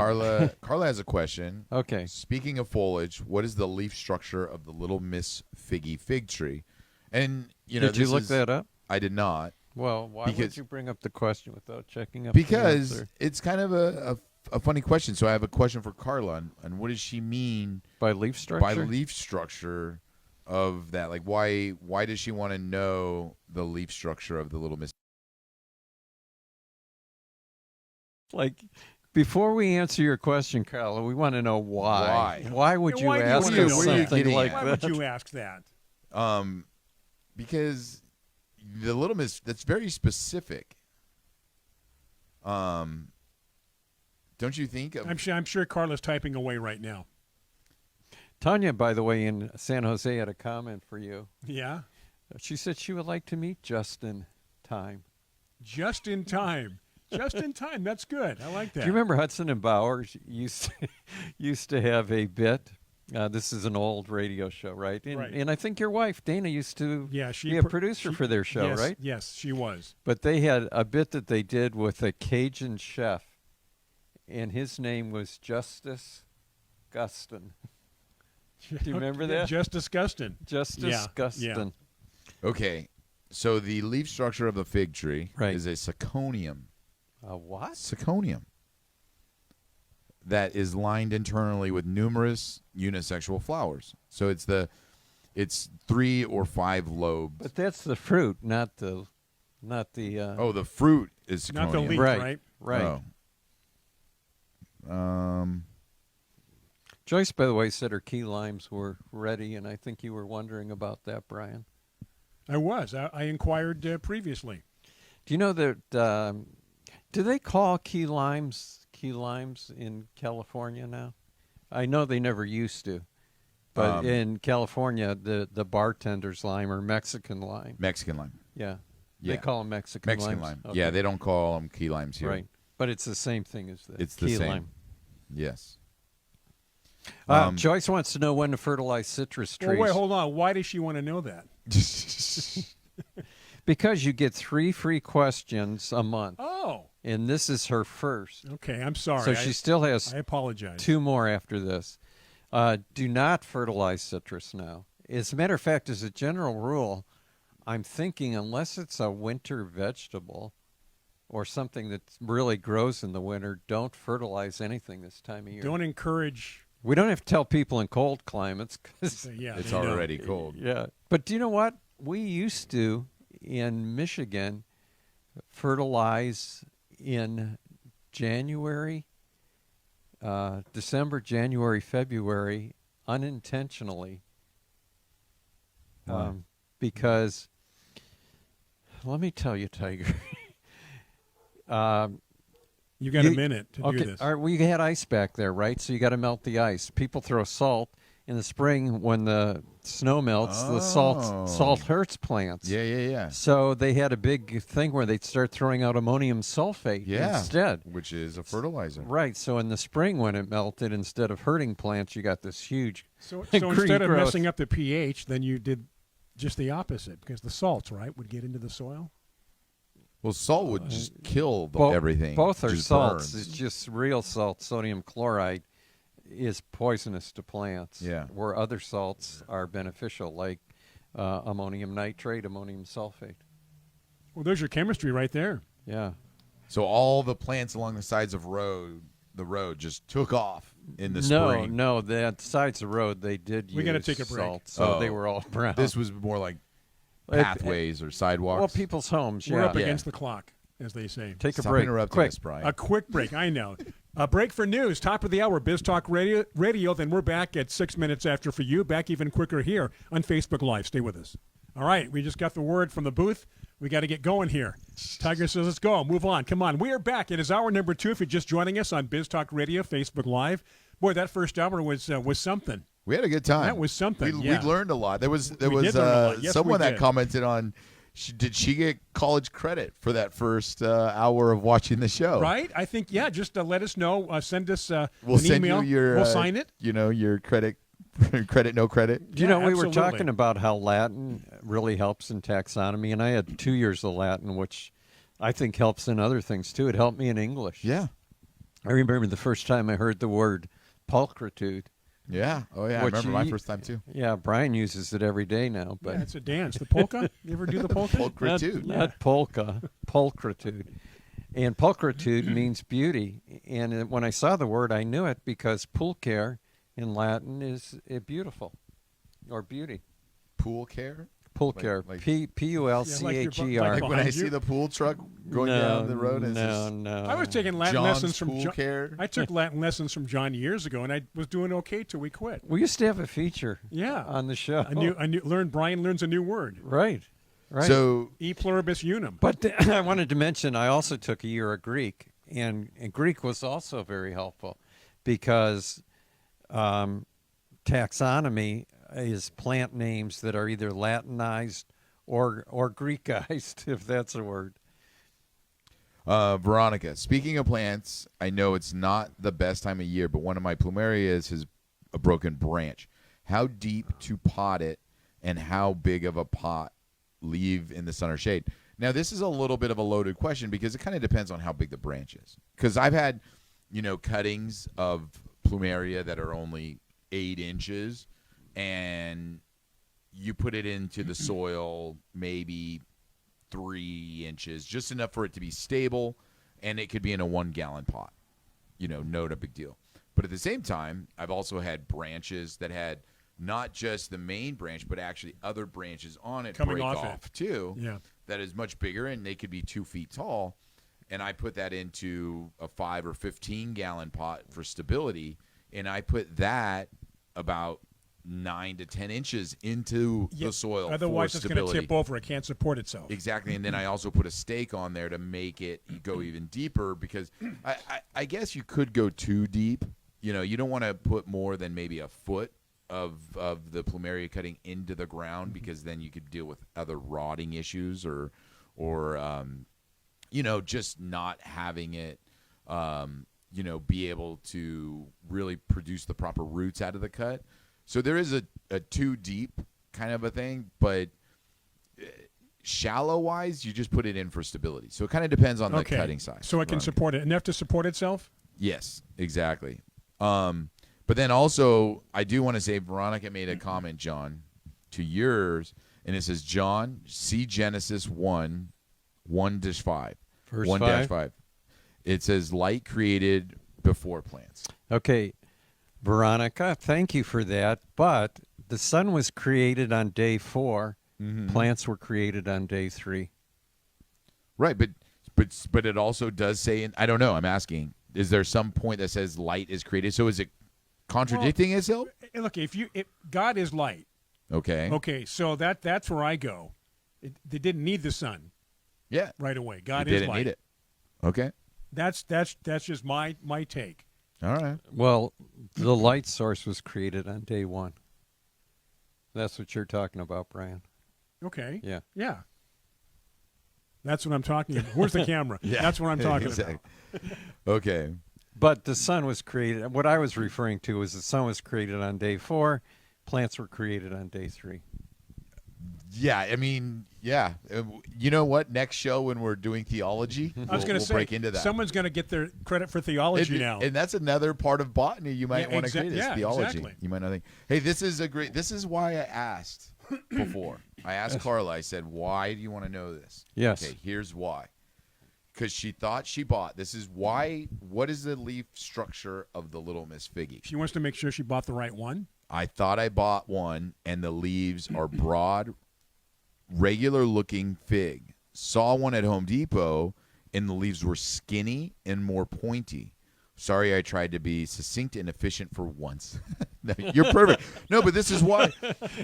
Carla has a question. okay. Speaking of foliage, what is the leaf structure of the Little Miss Figgy fig tree? And Did you look that up? I did not. Well, why would Because- you bring up the question without checking up Because the answer? it's kind of a funny question. So I have a question for Carla. And what does she mean By leaf structure? by leaf structure of that? Like, why does she want to know the leaf structure of the Little Miss? Like, before we answer your question, Carla, we want to know why. Why? Why would Yeah, you why do you ask wanna us know that? something Getting like at? Why that? would you ask that? Because the Little Miss, that's very specific. Don't you think? I'm sure Carla's typing away right now. Tanya, by the way, in San Jose had a comment for you. Yeah. She said she would like to meet just in time. Just in time. Just in time. That's good. I like that. Do you remember Hudson and Bowers used to have a bit? This is an old radio show, right? Right. And I think your wife, Dana, used to be a producer for their show, yes, right? Yes, she was. But they had a bit that they did with a Cajun chef, and his name was Justice Guston. Do you remember that? Justice Guston. Justice Guston. Okay, so the leaf structure of the fig tree Right. is a seconium. A what? Seconium. That is lined internally with numerous unisexual flowers. So it's 3 or 5 lobes. But that's the fruit, not the. Oh, the fruit is seconium. Not the leaf, Right. Right. Joyce, by the way, said her key limes were ready, and I think you were wondering about that, Brian. I was. I inquired previously. Do you know that? Do they call key limes in California now? I know they never used to, but in California, the bartender's lime or Mexican lime. Mexican lime. Yeah, Yeah. they call them Mexican Mexican limes. lime. Okay. Yeah, they don't call them key limes here. Right, but it's the same thing as the It's key the same. lime. Yes. Joyce wants to know when to fertilize citrus trees. Well, wait, hold on. Why does she want to know that? Because you get 3 free questions a month, Oh, and this is her first. okay. I'm sorry. So she still has I apologize. 2 more after this. Do not fertilize citrus now. As a matter of fact, as a general rule, I'm thinking unless it's a winter vegetable or something that really grows in the winter, don't fertilize anything this time of year. Don't encourage. We don't have to tell people in cold climates because Yeah, It's they know. already cold. yeah. But do you know what? We used to, in Michigan, fertilize in January, December, January, February, unintentionally. Why? Because, let me tell you, Tiger. You got a minute to do Okay, this. all right, well, you had ice back there, right? So you got to melt the ice. People throw salt. In the spring, when the snow melts, the salt hurts plants. Yeah. So they had a big thing where they'd start throwing out ammonium sulfate instead. Which is a fertilizer. Right. So in the spring, when it melted, instead of hurting plants, you got this huge So green instead of growth. messing up the pH, then you did just the opposite because the salts, right, would get into the soil. Well, salt would just kill everything. Both are Just salts. burns. It's just real salt. Sodium chloride is poisonous to plants. Yeah. Where other salts are beneficial, like ammonium nitrate, ammonium sulfate. Well, there's your chemistry right there. Yeah. So all the plants along the sides of the road just took off in the spring. No, the sides of the road they did We use gotta take a break. salt, so Oh. they were all brown. This was more like pathways or sidewalks. well, people's homes. We're Yeah. up against the clock, as they say. Take a Stop break. interrupting Quick. us, Brian. A quick break, I know. A break for news, top of the hour, Biz Talk Radio. Then we're back at 6 minutes after for you. Back even quicker here on Facebook Live. Stay with us. All right, we just got the word from the booth. We got to get going here. Tiger says, let's go. Move on. Come on. We are back. It is hour number 2 if you're just joining us on Biz Talk Radio, Facebook Live. Boy, that first hour was something. We had a good time. That was something, We yeah. learned a lot. There was did learn a lot. Yes, someone we that did. commented on. Did she get college credit for that first hour of watching the show? Right? I think, yeah, just let us know. Send us We'll an send email. you your. We'll sign it. Your credit, no credit. Do you Yeah, know, we were absolutely. talking about how Latin really helps in taxonomy, and I had 2 years of Latin, which I think helps in other things, too. It helped me in English. Yeah. I remember the first time I heard the word pulchritude. Yeah. Oh yeah. I Which remember my you- first time too. Yeah, Brian uses it every day now. But Yeah, it's a dance. The polka? You ever do the polka? Pulchritude. Not polka, pulchritude. And pulchritude means beauty. And when I saw the word, I knew it because pulcher in Latin is beautiful or beauty. Pool care. Pulcher, Like- P-U-L-C-H-E-R. Like when I Behind see you? the pool truck going down the road. And it's no, just no. I was taking Latin John's lessons from pool John. care. I took Latin lessons from John years ago, and I was doing okay till we quit. We used to have a feature Yeah. on the show. Brian learns a new word. Right. So E pluribus unum. But I wanted to mention I also took a year of Greek, and Greek was also very helpful because taxonomy is plant names that are either Latinized or Greekized, if that's a word. Veronica, speaking of plants, I know it's not the best time of year, but one of my plumerias has a broken branch. How deep to pot it, and how big of a pot leave in the sun or shade? Now, this is a little bit of a loaded question because it kind of depends on how big the branch is. Because I've had, cuttings of plumeria that are only 8 inches, and you put it into the soil maybe 3 inches, just enough for it to be stable, and it could be in a 1-gallon pot. Not a big deal. But at the same time, I've also had branches that had not just the main branch, but actually other branches on it Coming break off off too. Yeah. That is much bigger, and they could be 2 feet tall. And I put that into a 5 or 15-gallon pot for stability, and I put that about 9 to 10 inches into the soil. Otherwise, for it's going to stability. tip over. It can't support itself. Exactly, and then I also put a stake on there to make it go even deeper because I guess you could go too deep. You don't want to put more than maybe a foot of the plumeria cutting into the ground because then you could deal with other rotting issues or just not having it, be able to really produce the proper roots out of the cut. So there is a too deep kind of a thing, but shallow wise, you just put it in for stability. So it kind of depends on the cutting size. So it can support it enough to support itself? Yes, exactly. But then also, I do want to say Veronica made a comment, John, to yours, and it says, John, see Genesis 1:5. Verse 1-5. It says, light created before plants. Okay, Veronica, thank you for that. But the sun was created on day 4. Mm-hmm. Plants were created on day 3. Right, but it also does say, and I don't know, I'm asking, is there some point that says light is created? So is it contradicting itself? Look, God is light. Okay. Okay, so that's where I go. They didn't need the sun. Yeah. Right away. God It is didn't light. need it. Okay. That's just my take. All right. Well, the light source was created on day 1. That's what you're talking about, Brian. Okay. Yeah. Yeah. That's what I'm talking about. Where's the camera? Yeah. That's what I'm talking Exactly. about. Okay. But the sun was created. What I was referring to was the sun was created on day 4. Plants were created on day 3. Yeah, I mean, yeah. You know what? Next show when we're doing theology, I was going to say, break into that. someone's going to get their credit for theology now. And that's another part of botany you might want to create is theology. Exactly. You might not think, hey, this is why I asked before. I asked Carla, I said, why do you want to know this? Yes. Okay, here's why. Because she thought she bought. This is why. What is the leaf structure of the Little Miss Figgy? She wants to make sure she bought the right one. I thought I bought one, and the leaves are broad, regular-looking fig. Saw one at Home Depot, and the leaves were skinny and more pointy. Sorry, I tried to be succinct and efficient for once. No, you're perfect. No, but this is why.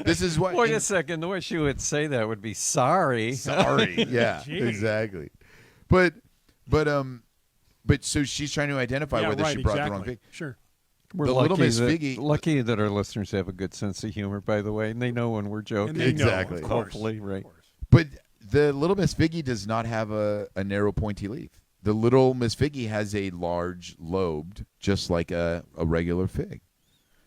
This is why. Wait a second. The way she would say that would be sorry. Sorry. Yeah, Gee. exactly. But so she's trying to identify whether she brought the wrong fig. Sure. We're The lucky Little Miss that, Figgy- lucky that our listeners have a good sense of humor, by the way, and they know when we're joking. And they know, Exactly. of course. Hopefully, right. Of course. But the Little Miss Figgy does not have a narrow, pointy leaf. The Little Miss Figgy has a large lobed, just like a regular fig.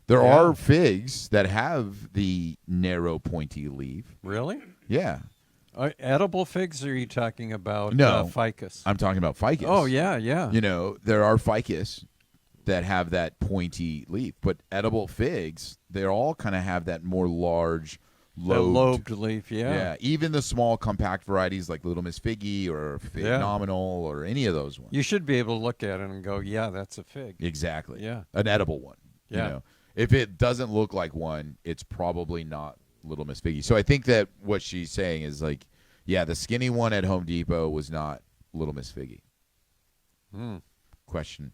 There Yeah. are figs that have the narrow, pointy leaf. Really? Yeah. Edible figs, or are you talking about No. ficus? I'm talking about ficus. Oh, yeah, yeah. There are ficus that have that pointy leaf, but edible figs, they all kind of have that more large, That lobed leaf, Yeah, even the small compact varieties like Little Miss Figgy or Fig Yeah. Nominal or any of those ones. You should be able to look at it and go, yeah, that's a fig. Exactly. Yeah. An edible one. Yeah. If it doesn't look like one, it's probably not Little Miss Figgy. So I think that what she's saying is like, yeah, the skinny one at Home Depot was not Little Miss Figgy. Question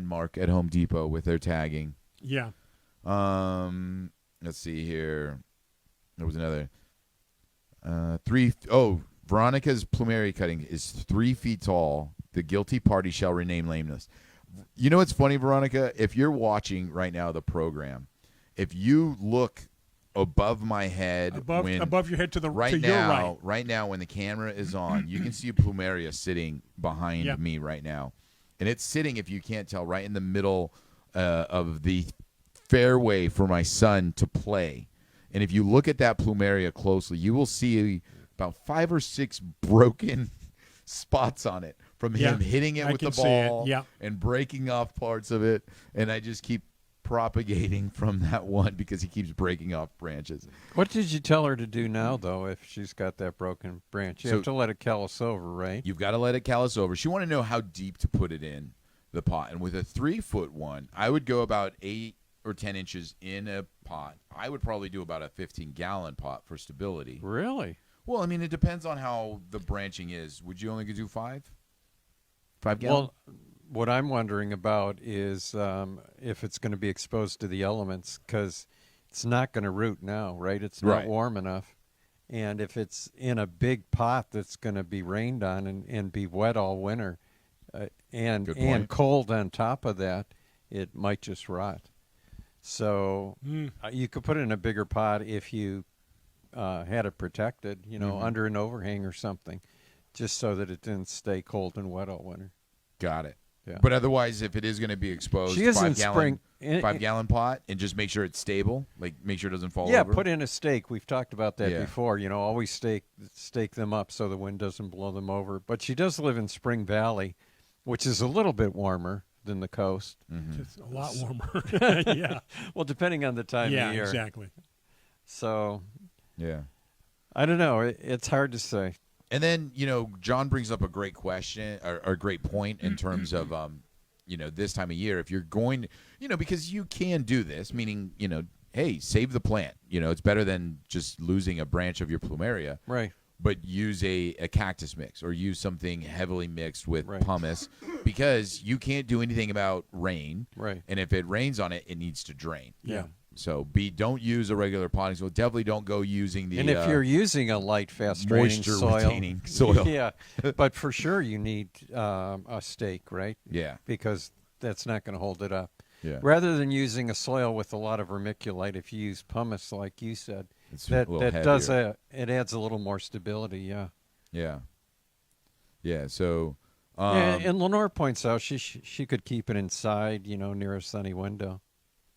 mark at Home Depot with their tagging. Yeah. Let's see here. There was another Veronica's plumeria cutting is 3 feet tall The guilty party shall remain nameless. You know what's funny, Veronica? If you're watching right now the program, if you look above my head, above your head to your right. Right now, when the camera is on, you can see a plumeria sitting behind me right now, and it's sitting, if you can't tell, right in the middle of the fairway for my son to play. And if you look at that plumeria closely, you will see about 5 or 6 broken spots on it from him hitting it with the ball and breaking off parts of it. And I just keep propagating from that one because he keeps breaking off branches. What did you tell her to do now, though, if she's got that broken branch? You have to let it callus over, right? You've got to let it callus over. She wanted to know how deep to put it in the pot. And with a 3-foot one, I would go about 8 or 10 inches in a pot. I would probably do about a 15-gallon pot for stability. Really? Well, I mean, it depends on how the branching is. Would you only do 5? 5 gallon? Well, what I'm wondering about is if it's going to be exposed to the elements, because it's not going to root now, right? It's not warm enough. And if it's in a big pot that's going to be rained on and be wet all winter and cold on top of that, it might just rot. So you could put it in a bigger pot if you had it protected, under an overhang or something, just so that it didn't stay cold and wet all winter. Got it. Yeah. But otherwise, if it is going to be exposed, she is in spring. 5-gallon pot, and just make sure it's stable, like make sure it doesn't fall over. Yeah, put in a stake. We've talked about that before. Always stake them up so the wind doesn't blow them over. But she does live in Spring Valley, which is a little bit warmer than the coast. Mm-hmm. Just a lot warmer. Yeah. Well, depending on the time of year. Yeah, exactly. So. Yeah. I don't know. It's hard to say. And then, John brings up a great question or a great point in terms of, this time of year, if you're going to, because you can do this, meaning, hey, save the plant. It's better than just losing a branch of your plumeria. Right. But use a cactus mix or use something heavily mixed with pumice because you can't do anything about rain. Right. And if it rains on it, it needs to drain. Yeah. So don't use a regular potting soil. Definitely don't go using the. And if you're using a light, fast draining retaining soil, yeah. But for sure you need a stake, right? Yeah. Because that's not going to hold it up. Yeah. Rather than using a soil with a lot of vermiculite, if you use pumice, like you said, that does it adds a little more stability. Yeah. Yeah. Yeah. So. And Lenore points out she could keep it inside, near a sunny window.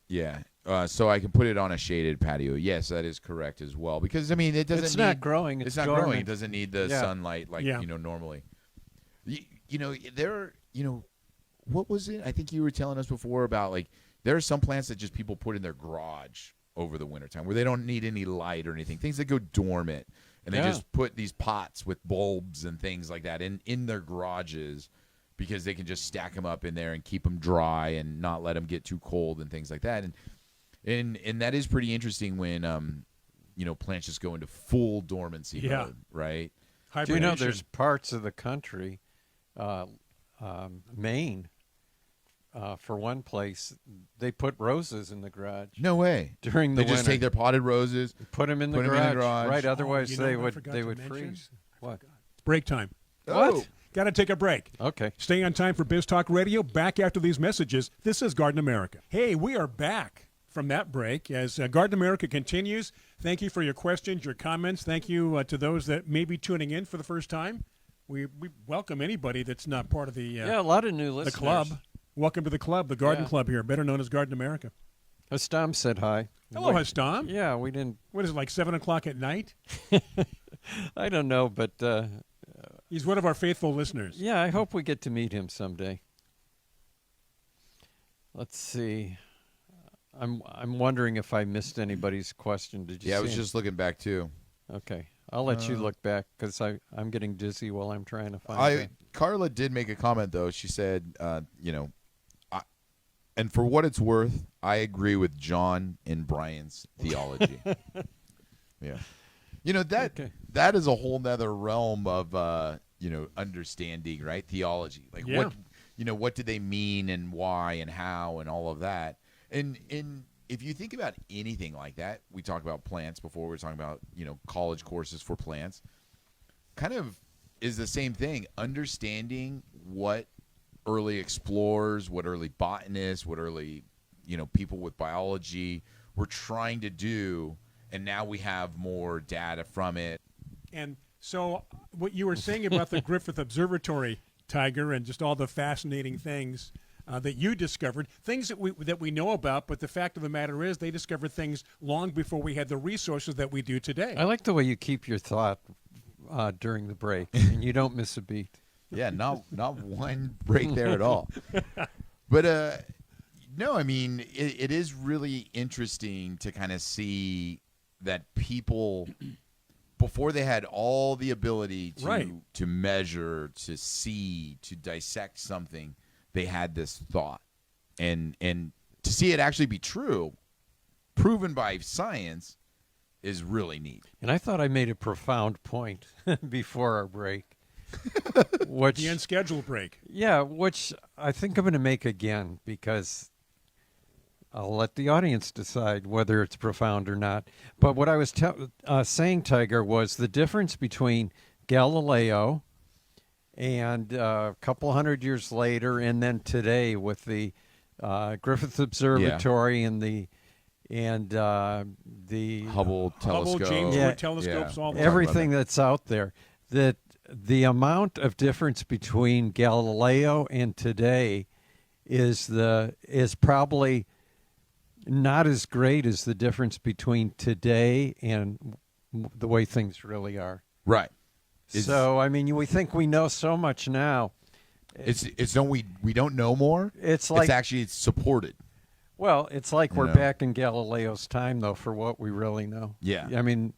Yeah. So I can put it on a shaded patio. Yes, that is correct as well. Because it doesn't. It's not growing. It's not growing. It doesn't need the sunlight like normally. What was it? I think you were telling us before about there are some plants that just people put in their garage over the wintertime where they don't need any light or anything. Things that go dormant, and they just put these pots with bulbs and things like that in their garages. Because they can just stack them up in there and keep them dry and not let them get too cold and things like that. And that is pretty interesting when plants just go into full dormancy mode, right? Do you know there's parts of the country, Maine, for one place, they put roses in the garage. No way. During the winter. They just take their potted roses, put them in the garage. Right, otherwise they would mention? freeze. What? It's break time. What? Got to take a break. Okay. Stay on time for Biz Talk Radio. Back after these messages. This is Garden America. Hey, we are back from that break as Garden America continues. Thank you for your questions, your comments. Thank you to those that may be tuning in for the first time. We welcome anybody that's not part of the a lot of new listeners. The club. Welcome to the club, the Garden Club here, better known as Garden America. Hastam said hi. Hello, Hastam. Yeah, we didn't. What is it, like 7 o'clock at night? I don't know, but he's one of our faithful listeners. Yeah, I hope we get to meet him someday. Let's see. I'm wondering if I missed anybody's question. Did you? Yeah, I was just looking back too. Okay, I'll let you look back because I'm getting dizzy while I'm trying to find it. Carla did make a comment though. She said, and for what it's worth, I agree with John and Brian's theology. Yeah. That is a whole nother realm of understanding, right? Theology. What do they mean and why and how and all of that. And if you think about anything like that, we talked about plants before. We were talking about, college courses for plants. Kind of is the same thing. Understanding what early explorers, what early botanists, what early, people with biology were trying to do, and now we have more data from it. And so, what you were saying about the Griffith Observatory, Tiger, and just all the fascinating things that you discovered, things that we know about, but the fact of the matter is they discovered things long before we had the resources that we do today. I like the way you keep your thought during the break, and you don't miss a beat. Yeah, not one break there at all. But no, I mean it is really interesting to kind of see that people before they had all the ability to measure, to see, to dissect something, they had this thought. And to see it actually be true, proven by science, is really neat. And I thought I made a profound point before our break. Which, the unscheduled break. Yeah, which I think I'm going to make again because I'll let the audience decide whether it's profound or not. But what I was saying, Tiger, was the difference between Galileo and a couple hundred years later and then today with the Griffith Observatory and the Hubble telescope, James Webb telescopes, all everything that's out there. That the amount of difference between Galileo and today is probably not as great as the difference between today and the way things really are. Right. So I mean, we think we know so much now. We don't know more. It's actually supported. Well, it's like we're back in Galileo's time, though, for what we really know. Yeah. I mean,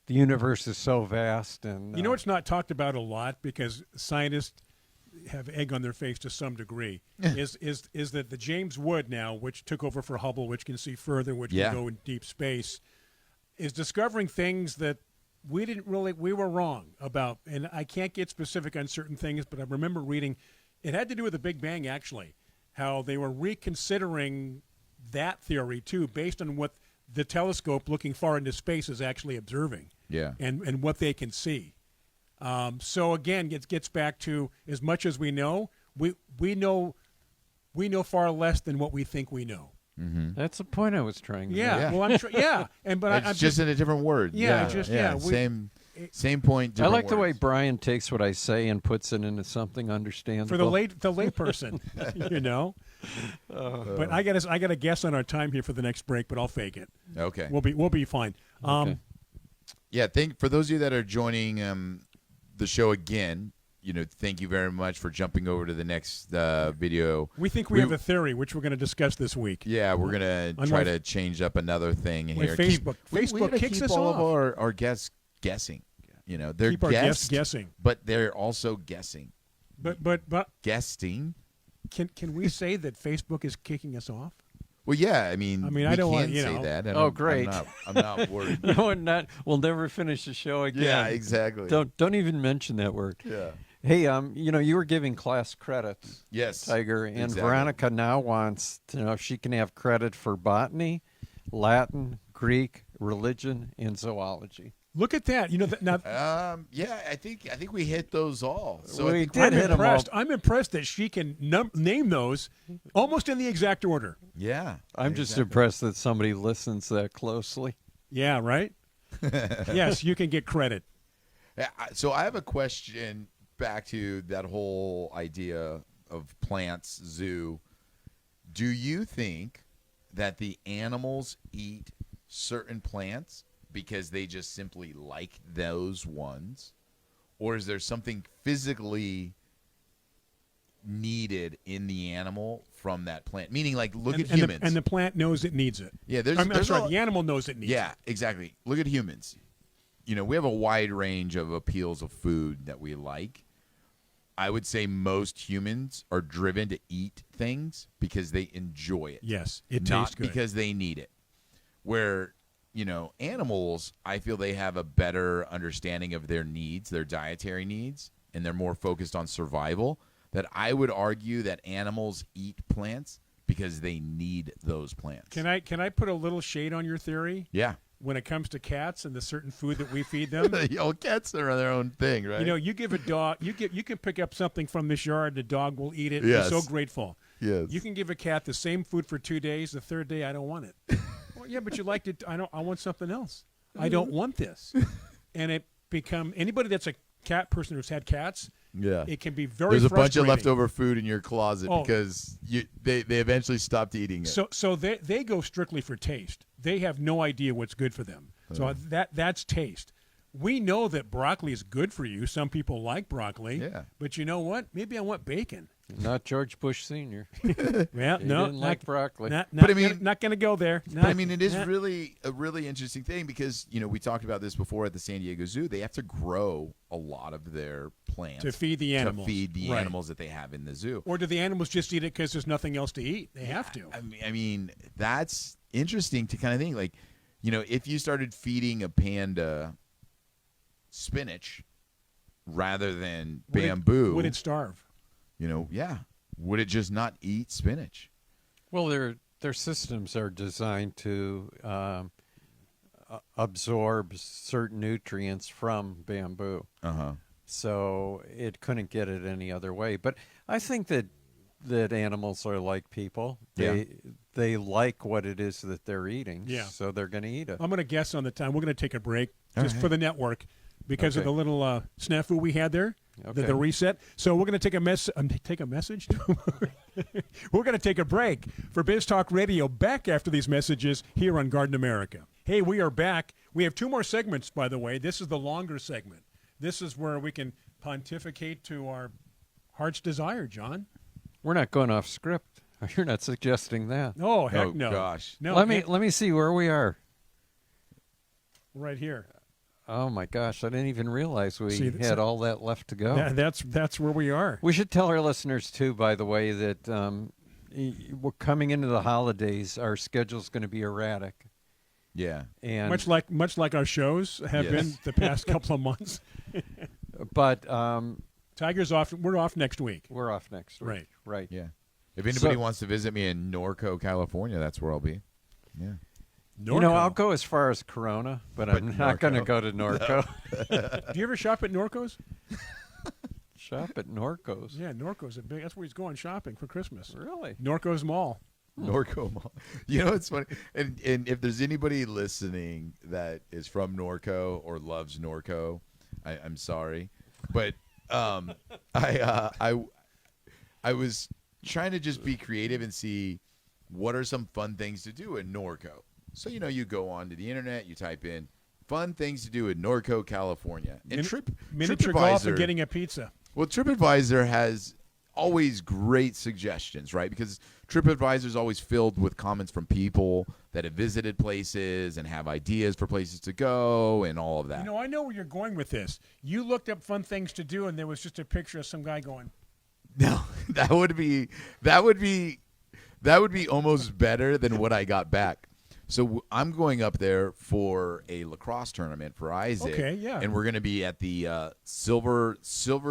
the universe is so vast, and it's not talked about a lot because scientists have egg on their face to some degree. is that the James Webb now, which took over for Hubble, which can see further, which can go in deep space, is discovering things that we were wrong about. And I can't get specific on certain things, but I remember reading it had to do with the Big Bang, actually, how they were reconsidering that theory too, based on what the telescope looking far into space is actually observing. Yeah. And what they can see. So again, it gets back to as much as we know, we know far less than what we think we know. Mm-hmm. That's the point I was trying to make. Yeah. Well, I'm sure. Yeah. I'm just in a different word. Same point. I like words. the way Brian takes what I say and puts it into something understandable for the lay person. But I got a guess on our time here for the next break, but I'll fake it. Okay. We'll be fine. Okay. Yeah, for those of you that are joining the show again, thank you very much for jumping over to the next video. We think we have a theory, which we're going to discuss this week. Yeah, we're going to try to change up another thing here. Facebook kicks us all off. of our guests guessing. They're keep our guests guessing, but they're also guessing. But guesting. Can we say that Facebook is kicking us off? Well, yeah. I mean, I don't want say that. Great. I'm not worried. No, we'll never finish the show again. Yeah, exactly. Don't even mention that word. Yeah. Hey, you were giving class credits. Yes, Tiger, and exactly. Veronica now wants to know if she can have credit for botany, Latin, Greek, religion, and zoology. Look at that. Now. Yeah, I think we hit those all. So we did I'm hit impressed. them all. I'm impressed that she can name those almost in the exact order. Yeah, I'm just impressed that somebody listens that closely. Yeah, right? Yes, you can get credit. So I have a question back to that whole idea of plants zoo. Do you think that the animals eat certain plants because they just simply like those ones? Or is there something physically needed in the animal from that plant? Meaning, like, look at humans. And the plant knows it needs it. Yeah, the animal knows it needs it. Yeah, exactly. Look at humans. We have a wide range of appeals of food that we like. I would say most humans are driven to eat things because they enjoy it. Yes, it tastes not good. because they need it. Where animals, I feel they have a better understanding of their needs, their dietary needs, and they're more focused on survival. That I would argue that animals eat plants because they need those plants. Can I put a little shade on your theory? Yeah. when it comes to cats and the certain food that we feed them. Cats are their own thing, right? You give a dog, you can pick up something from this yard, the dog will eat it. Yes. You're so grateful. Yes. You can give a cat the same food for 2 days. The third day, I don't want it. Well, yeah, but you liked it. I want something else. I don't want this. And it become anybody that's a cat person who's had cats. Yeah. It can be very. There's a bunch of frustrating. leftover food in your closet Oh. because they eventually stopped eating it. So they go strictly for taste. They have no idea what's good for them. So that's taste. We know that broccoli is good for you. Some people like broccoli. Yeah. But you know what? Maybe I want bacon. Not George Bush Sr. Well, He no, didn't like broccoli. But I mean- not going to go there. But I mean, it is really a really interesting thing because we talked about this before at the San Diego Zoo. They have to grow a lot of their plants To feed the animals. Right. animals that they have in the zoo. Or do the animals just eat it because there's nothing else to eat? They have to. I mean, that's interesting to kind of think. Like, if you started feeding a panda spinach rather than bamboo, Would it starve? would it just not eat spinach? Well, their systems are designed to absorb certain nutrients from bamboo. Uh-huh. So it couldn't get it any other way. But I think that animals are like people. They like what it is that they're eating. Yeah. So they're going to eat it. I'm going to guess on the time. We're going to take a break All just right. for the network because of Okay. the little snafu we had there, Okay. the reset. So we're going to take a message. We're going to take a break for Biz Talk Radio. Back after these messages here on Garden America. Hey, we are back. We have 2 more segments, by the way. This is the longer segment. This is where we can pontificate to our heart's desire, John. We're not going off script. You're not suggesting that. Oh, heck Oh, no. gosh. No, let me see where we are. right here. Oh my gosh, I didn't even realize we See, had all that left to go. That's where we are. We should tell our listeners too, by the way, that we're coming into the holidays. Our schedule's going to be erratic, Yeah. and Much like our shows have Yes. been the past couple of months. but Tiger's off. We're off next week. we're off next week. Right. Yeah. If anybody So- wants to visit me in Norco, California, that's where I'll be. Yeah. You know, I'll go as far as Corona, but I'm not going to Norco. go to Norco. Do you ever shop at Norco's? Shop at Norco's. Yeah, Norco's a big. That's where he's going shopping for Christmas. Really? Norco's Mall. Norco Mall. It's funny. And if there's anybody listening that is from Norco or loves Norco, I'm sorry. But I was trying to just be creative and see what are some fun things to do in Norco. So, you go onto the internet, you type in fun things to do in Norco, California. And Miniature golf and TripAdvisor, getting a pizza. well, TripAdvisor has always great suggestions, right? Because TripAdvisor is always filled with comments from people that have visited places and have ideas for places to go and all of that. I know where you're going with this. You looked up fun things to do, and there was just a picture of some guy going. No, that would be almost better than what I got back. So I'm going up there for a lacrosse tournament for Isaac. Okay, yeah. And we're going to be at the Silver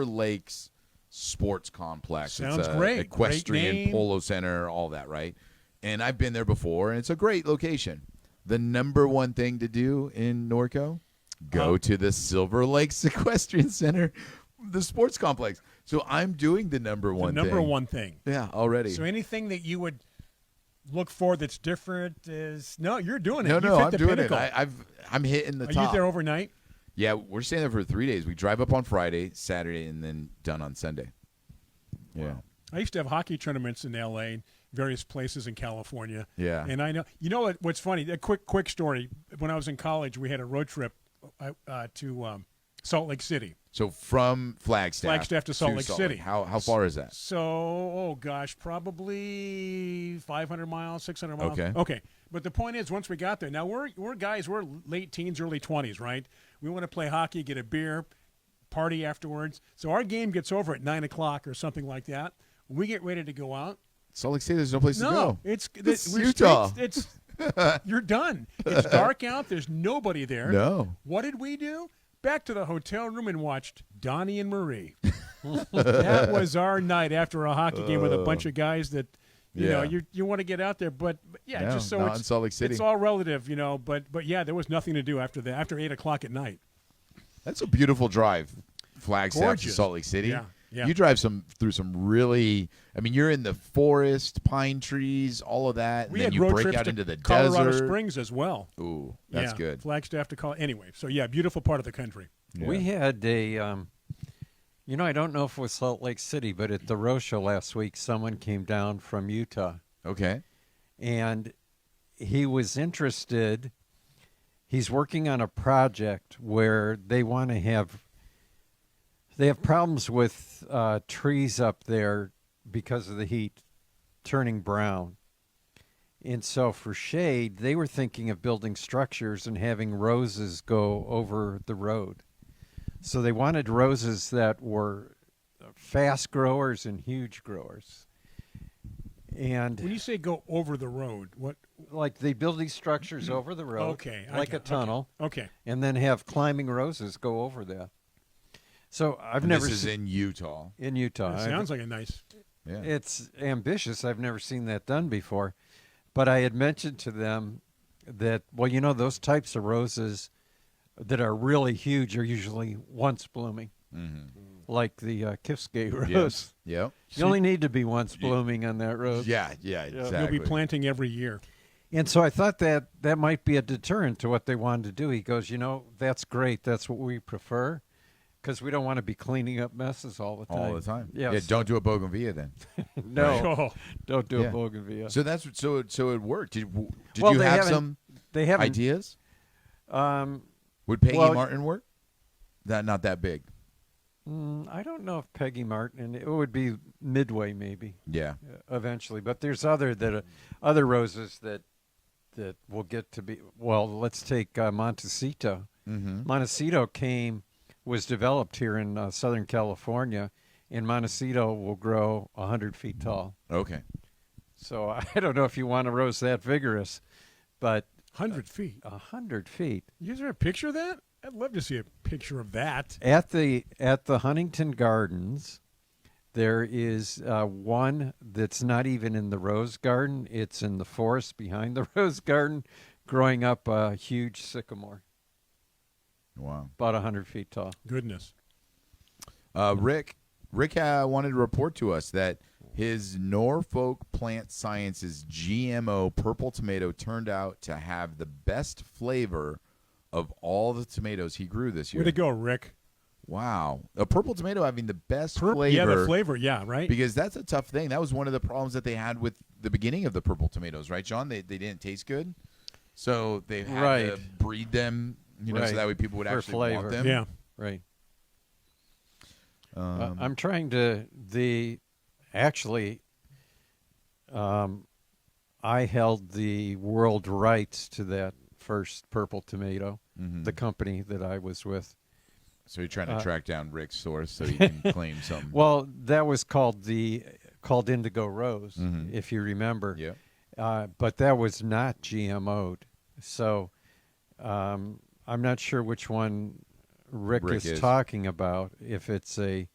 Lakes Sports Complex. Sounds it's a great. Equestrian Great name. polo center, all that, right? And I've been there before, and it's a great location. The number one thing to do in Norco, go to the Silver Lakes Equestrian Center, the sports complex. So I'm doing the number one The thing. number one thing. Yeah, already. So anything that you would look for that's different is you're doing it. No, You've no, hit I'm the doing pinnacle. it. I'm hitting the Are top. you there overnight? Yeah, we're staying there for 3 days. We drive up on Friday, Saturday, and then done on Sunday. Yeah. I used to have hockey tournaments in L.A. and various places in California. Yeah. And I know, what's funny? A quick story. When I was in college, we had a road trip to Salt Lake City. So from Flagstaff to Salt Lake City. How far is that? So, probably 500 miles, 600 miles. Okay. Okay. But the point is, once we got there, now we're guys, we're late teens, early 20s, right? We want to play hockey, get a beer, party afterwards. So our game gets over at 9 o'clock or something like that. We get ready to go out. Salt Lake City, there's no place to go. It's It's we're Utah. It's you're done. It's dark out. There's nobody there. No. What did we do? Back to the hotel room and watched Donnie and Marie. That was our night after a hockey game with a bunch of guys that You know, Yeah. you want to get out there, but yeah, No, just so not in Salt Lake City. it's all relative, you know. But yeah, there was nothing to do after 8:00 at night. That's a beautiful drive, Flagstaff to Gorgeous. Salt Lake City. Yeah, yeah. You drive through some really. I mean, you're in the forest, pine trees, all of that. We and had then you road break trips out to into the Colorado desert. Springs as well. Ooh, that's Yeah, good. Flagstaff to Colorado. Anyway, so yeah, beautiful part of the country. Yeah. We had a, I don't know if it was Salt Lake City, but at the Rose Show last week, someone came down from Utah, Okay. and he was interested. He's working on a project where they want to have. They have problems with trees up there because of the heat turning brown. And so for shade, they were thinking of building structures and having roses go over the road. So they wanted roses that were fast growers and huge growers. And When you say go over the road, what? like they build these structures over the road, Okay, I like got- a tunnel, Okay, and then have climbing roses go over that. So I've And never this is seen in Utah. in Utah. that sounds like a nice. Yeah. It's ambitious. I've never seen that done before. But I had mentioned to them that, well, those types of roses that are really huge are usually once blooming, like the Kifsgate rose. Yes. Yep. You only need to be once blooming on that rose. Yeah. Exactly. You'll be planting every year. And so I thought that might be a deterrent to what they wanted to do. He goes, that's great. That's what we prefer. Because we don't want to be cleaning up messes all the time. all the time. Yeah, Yeah. so- Don't do a bougainvillea then. No, Oh, don't do Yeah. a bougainvillea. So that's so it worked. Did Well, you they have haven't- some They haven't. ideas? Um, Would Peggy well- Martin work? Not that big. I don't know if Peggy Martin. It would be Midway maybe Yeah. eventually, but there's other roses that will get to be. Well, let's take Montecito. Mm-hmm. Montecito was developed here in Southern California, and Montecito will grow 100 feet tall. Okay. So I don't know if you want a rose that vigorous, but 100 feet. 100 feet. Is there a picture of that? I'd love to see a picture of that. At the Huntington Gardens, there is one that's not even in the rose garden. It's in the forest behind the rose garden, growing up a huge sycamore, Wow. about 100 feet tall. Goodness. Rick wanted to report to us that his Norfolk Plant Sciences GMO purple tomato turned out to have the best flavor of all the tomatoes he grew this year. Way to go, Rick. Wow. A purple tomato having the best flavor. Yeah, the flavor. Yeah, right. Because that's a tough thing. That was one of the problems that they had with the beginning of the purple tomatoes, right, John? They didn't taste good. So they had Right. to breed them, so Right. that way people would For actually flavor. want them. Yeah. Right. Um, I'm trying to I held the world rights to that first purple tomato, mhm. the company that I was with. So you're trying to track down Rick's source so he can claim some. Well, that was called Indigo Rose, Mhm. if you remember. Yeah. But that was not GMO'd. So I'm not sure which one Rick Rick is is. talking about, if it's a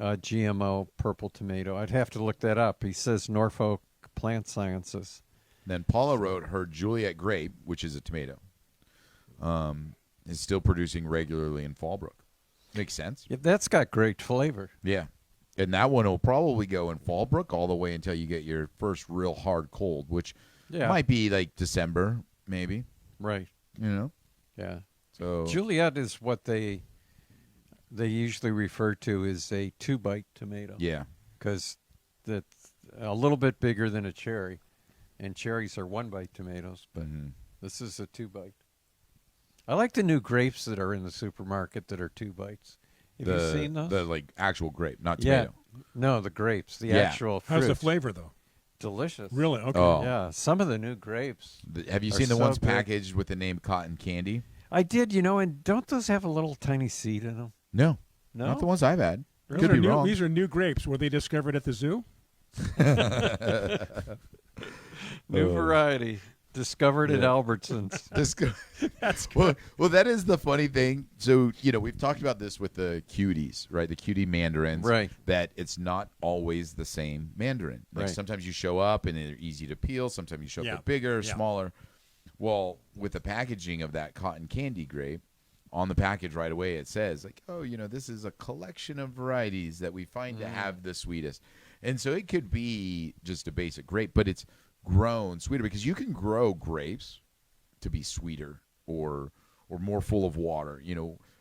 GMO purple tomato. I'd have to look that up. He says Norfolk Plant Sciences. Then Paula wrote her Juliet grape, which is a tomato, is still producing regularly in Fallbrook. Makes sense. Yeah, that's got great flavor. Yeah. And that one will probably go in Fallbrook all the way until you get your first real hard cold, which Yeah. might be like December, maybe. Right. Yeah. So Juliet is what they usually refer to as a 2-bite tomato. yeah. Because that's a little bit bigger than a cherry. And cherries are 1-bite tomatoes, but Mhm. this is a 2-bite. I like the new grapes that are in the supermarket that are 2 bites. Have you seen those? The like actual grape, not yeah. tomato. No, the grapes, the Yeah. actual fruit. How's the flavor, though? Delicious. Really? Okay. Oh. Yeah, some of the new grapes. Have you Are seen the so ones big. packaged with the name cotton candy? I did, and don't those have a little tiny seed in them? No. No? Not the ones I've had. These Could are be new, wrong. These are new grapes. Were they discovered at the zoo? New variety. Discovered at Yeah. Albertsons. That's well, that is the funny thing. So, we've talked about this with the cuties, right? The cutie mandarins. Right. That it's not always the same mandarin. Like Right. sometimes you show up and they're easy to peel. Sometimes you show up Yeah. they're bigger, Yeah. smaller. Well, with the packaging of that cotton candy grape, on the package right away it says, like, oh, this is a collection of varieties that we find to have the sweetest. And so it could be just a basic grape, but it's grown sweeter because you can grow grapes to be sweeter or more full of water.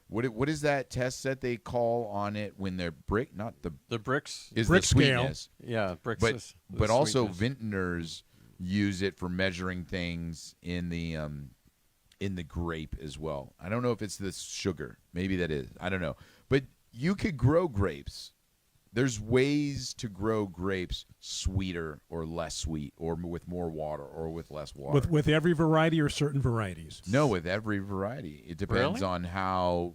What is that test that they call on it when they're brick? Not The bricks. is Brick the scale. sweetness, Yeah, bricks. but is the but also sweetness. vintners use it for measuring things in the grape as well. I don't know if it's the sugar. Maybe that is. I don't know. But you could grow grapes. There's ways to grow grapes sweeter or less sweet, or with more water or with less water. with every variety or certain varieties. No, with every variety. It depends Really? on how,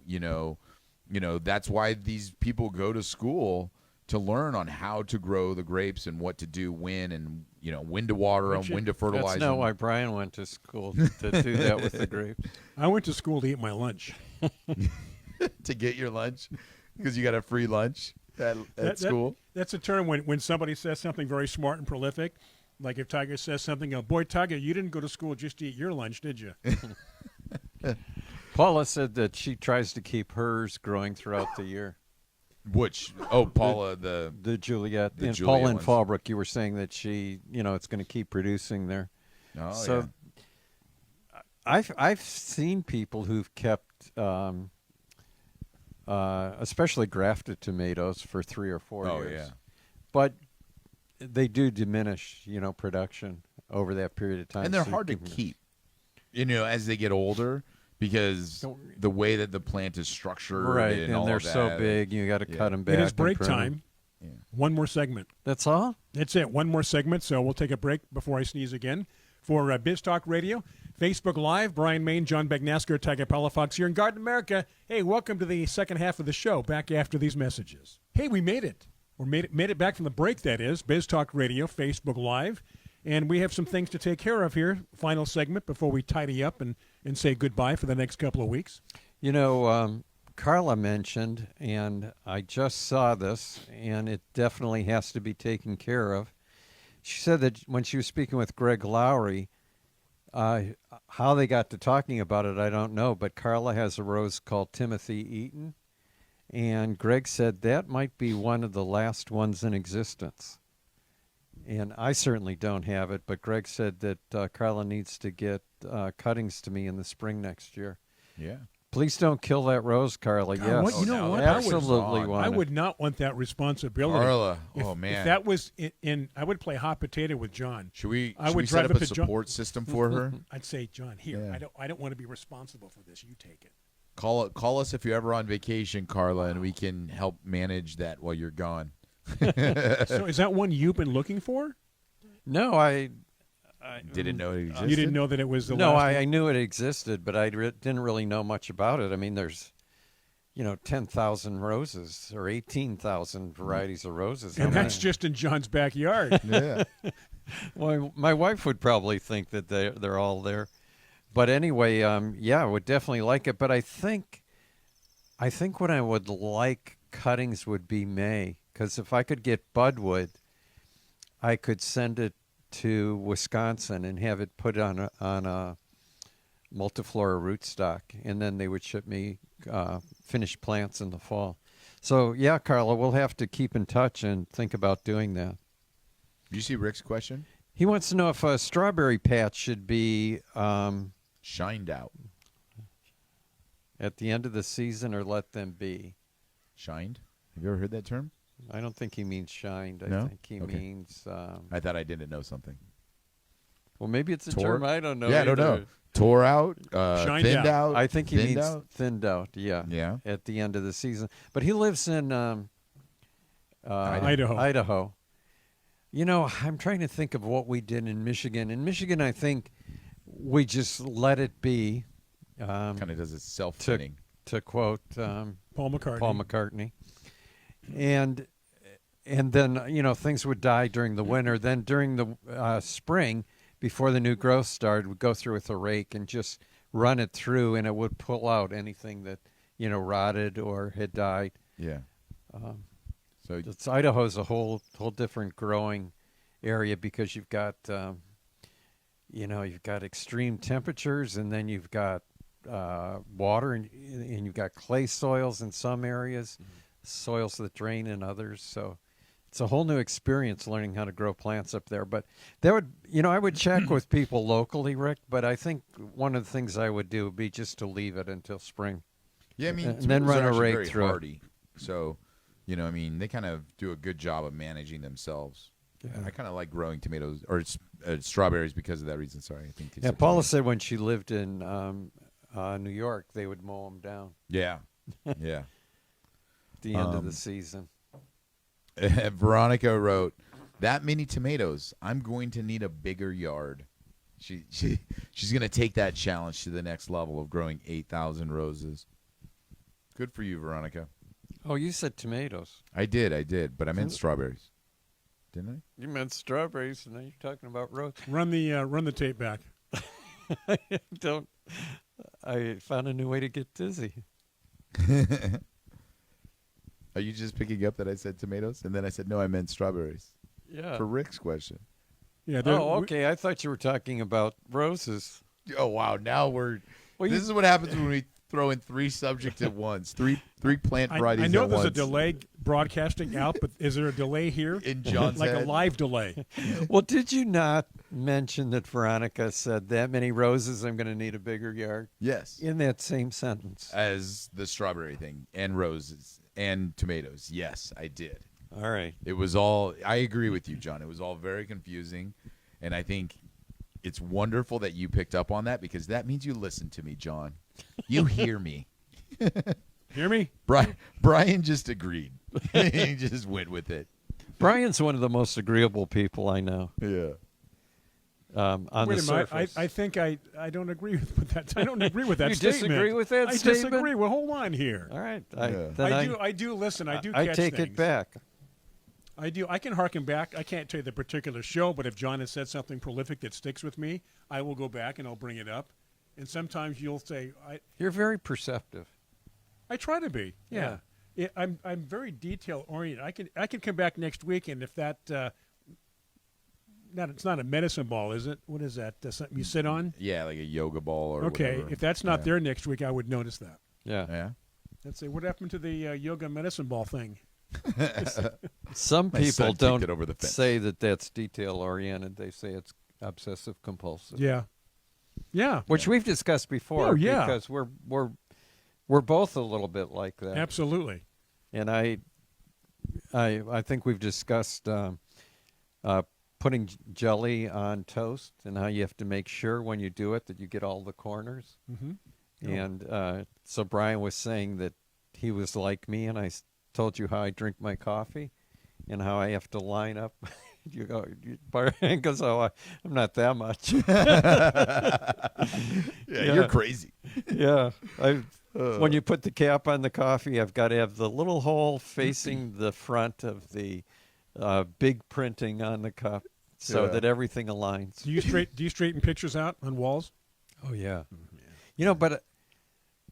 that's why these people go to school to learn on how to grow the grapes and what to do when, and when to water them, when to fertilize That's not them. why Brian went to school to do that with the grapes. I went to school to eat my lunch. To get your lunch because you got a free lunch at school. That's a term when somebody says something very smart and prolific. Like if Tiger says something, boy, Tiger, you didn't go to school just to eat your lunch, did you? Paula said that she tries to keep hers growing throughout the year. Which Paula The Juliet. The And Juliet Paula in ones. Fallbrook, you were saying that she, it's going to keep producing there. oh So I've seen people who've kept, especially grafted tomatoes for 3 or 4 Oh, years. yeah. But they do diminish, production over that period of time. and they're So you hard to can- keep. As they get older because the way that the plant is structured, Right, and and all they're of so that. big, you got to Yeah. cut them back. It is and break prune 'em. time. Yeah. One more segment. That's all? That's it. One more segment, so we'll take a break before I sneeze again. For Biz Talk Radio, Facebook Live, Brian Main, John Bagnasker, Tiger Palafox here in Garden America. Hey, welcome to the second half of the show, back after these messages. Hey, we made it. We made it back from the break, that is. Biz Talk Radio, Facebook Live. And we have some things to take care of here. Final segment before we tidy up and say goodbye for the next couple of weeks. Carla mentioned, and I just saw this, and it definitely has to be taken care of. She said that when she was speaking with Greg Lowry, how they got to talking about it, I don't know, but Carla has a rose called Timothy Eaton, and Greg said that might be one of the last ones in existence. And I certainly don't have it, but Greg said that Carla needs to get cuttings to me in the spring next year. Yeah. Please don't kill that rose, Carla. God, Yes. what- you know no, what? that Absolutely was want I it. would not want that responsibility. Carla, If, oh man. If that was in I would play hot potato with John. should we I should would we drive set up up a to John- support system for her? I'd say, John, here. Yeah. I don't want to be responsible for this. You take it. Call us if you're ever on vacation, Carla, and we can help manage that while you're gone. So is that one you've been looking for? No, I Didn't know it existed. You didn't know that it was the no, last I one? knew it existed, but I didn't really know much about it. I mean, there's, 10,000 roses or 18,000 varieties of roses. And How that's many? just in John's backyard. Yeah. Well, my wife would probably think that they're all there. But anyway, I would definitely like it. But I think what I would like cuttings would be May, because if I could get budwood, I could send it to Wisconsin and have it put on a multiflora rootstock, and then they would ship me finished plants in the fall. So yeah, Carla, we'll have to keep in touch and think about doing that. Do you see Rick's question? He wants to know if a strawberry patch should be Shined out. at the end of the season or let them be. Shined? Have you ever heard that term? I don't think he means shined. I No? think he Okay. means. I thought I didn't know something. Well, maybe it's a Tore? term I don't know. Yeah, I don't know. either. Tore out, Shined thinned out. I think he thinned means out? thinned out. Yeah. Yeah. At the end of the season, but he lives in Idaho. Idaho. I'm trying to think of what we did in Michigan. In Michigan, I think we just let it be. Kind of does it self-thinning. To quote Paul McCartney. Paul McCartney, and then things would die during the winter. Then during the spring, before the new growth started, would go through with a rake and just run it through, and it would pull out anything that rotted or had died. Yeah. So Idaho's a whole different growing area because you've got you've got extreme temperatures, and then you've got water, and you've got clay soils in some areas, soils that drain in others. So it's a whole new experience learning how to grow plants up there. But that would, I would check with people locally, Rick. But I think one of the things I would do would be just to leave it until spring. yeah, I mean, And then tomatoes run are a actually rake very through it. hardy. So, I mean, they kind of do a good job of managing themselves. Yeah. I kind of like growing tomatoes or strawberries because of that reason. Sorry, I think. Yeah, Paula said when she lived in New York, they would mow them down Yeah, yeah. at the end of the season. Veronica wrote, "That many tomatoes. I'm going to need a bigger yard." She's going to take that challenge to the next level of growing 8,000 roses. Good for you, Veronica. Oh, you said tomatoes. I did, but I meant strawberries, didn't You meant strawberries, and now you're talking about roses. Run the tape back. I found a new way to get dizzy. I? Are you just picking up that I said tomatoes and then I said no, I meant strawberries Yeah. for Rick's question? Yeah. Oh, okay. I thought you were talking about roses. Oh wow! Now Well, this is what happens when we throw in 3 subjects at once. Three plant varieties. I know at there's once. a delay broadcasting out, but is there a delay here? In John's like head? a live delay. Well, did you not mention that Veronica said that many roses, I'm going to need a bigger yard? Yes, In that same sentence. as the strawberry thing and roses and tomatoes. Yes, I did. All right. It was all. I agree with you, John. It was all very confusing, and I think it's wonderful that you picked up on that because that means you listen to me, John. You hear me. Hear me? Brian just agreed. He just went with it. Brian's one of the most agreeable people I know. Yeah. On Wait the a minute. surface. I think I don't agree with that. I don't agree with that You statement. disagree with that I statement? disagree. Well, hold on here. All right. Yeah. I do listen. I do I catch take things. it back. I do. I can harken back. I can't tell you the particular show, but if John has said something prolific that sticks with me, I will go back and I'll bring it up. And sometimes you'll say, You're very perceptive. I try to be. Yeah. I'm very detail oriented. I can come back next week, and if that it's not a medicine ball, is it? What is that? Something you sit on? Yeah, like a yoga ball or Okay. whatever. If that's not Yeah. there next week, I would notice that. Yeah. Yeah. Let's say, what happened to the yoga medicine ball thing? Some My people son kicked don't it over the fence. say that that's detail oriented. They say it's obsessive compulsive. Yeah. Yeah. Which we've discussed before. Oh, yeah. Because we're both a little bit like that. Absolutely. And I think we've discussed putting jelly on toast and how you have to make sure when you do it that you get all the corners. Mm-hmm. And so Brian was saying that he was like me, and I told you how I drink my coffee and how I have to line up. Brian goes, "Oh, I'm not that much." Yeah, you're crazy. Yeah. When you put the cap on the coffee, I've got to have the little hole facing the front of the big printing on the cup so Yeah. that everything aligns. Do you straighten pictures out on walls? Oh, yeah. But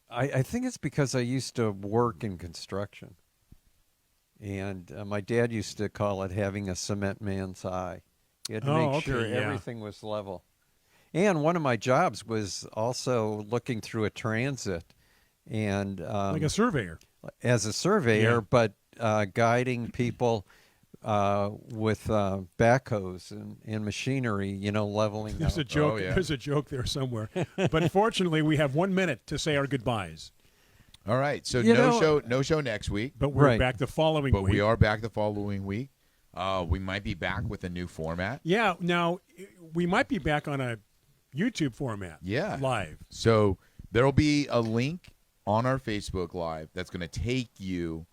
I think it's because I used to work in construction. And my dad used to call it having a cement man's eye. You had to make sure everything was level. And one of my jobs was also looking through a transit and Like a surveyor. as a surveyor, Yeah. but guiding people with backhoes and machinery, leveling There's a out. joke. Oh, yeah. There's a joke there somewhere. But fortunately, we have 1 minute to say our goodbyes. All right. So You know- no show next week. But we're Right. back the following But week. we are back the following week. We might be back with a new format. Yeah. Now we might be back on a YouTube format. Yeah. Live. So there'll be a link on our Facebook Live that's going to take you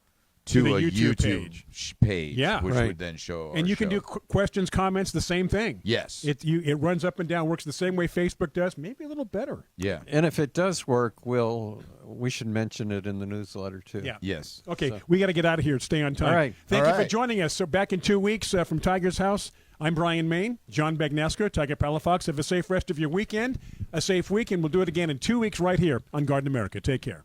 to the a YouTube YouTube page. page, Yeah. which Right. would then show. And our you can show. do questions, comments, the same thing. Yes. It runs up and down, works the same way Facebook does, maybe a little better. Yeah. And if it does work, we should mention it in the newsletter too. Yeah. Yes. Okay, So- we got to get out of here. Stay on time. All right. Thank All you for right. joining us. So back in 2 weeks from Tiger's House, I'm Brian Main, John Bagneska, Tiger Palafox. Have a safe rest of your weekend. A safe week, and we'll do it again in 2 weeks right here on Garden America. Take care.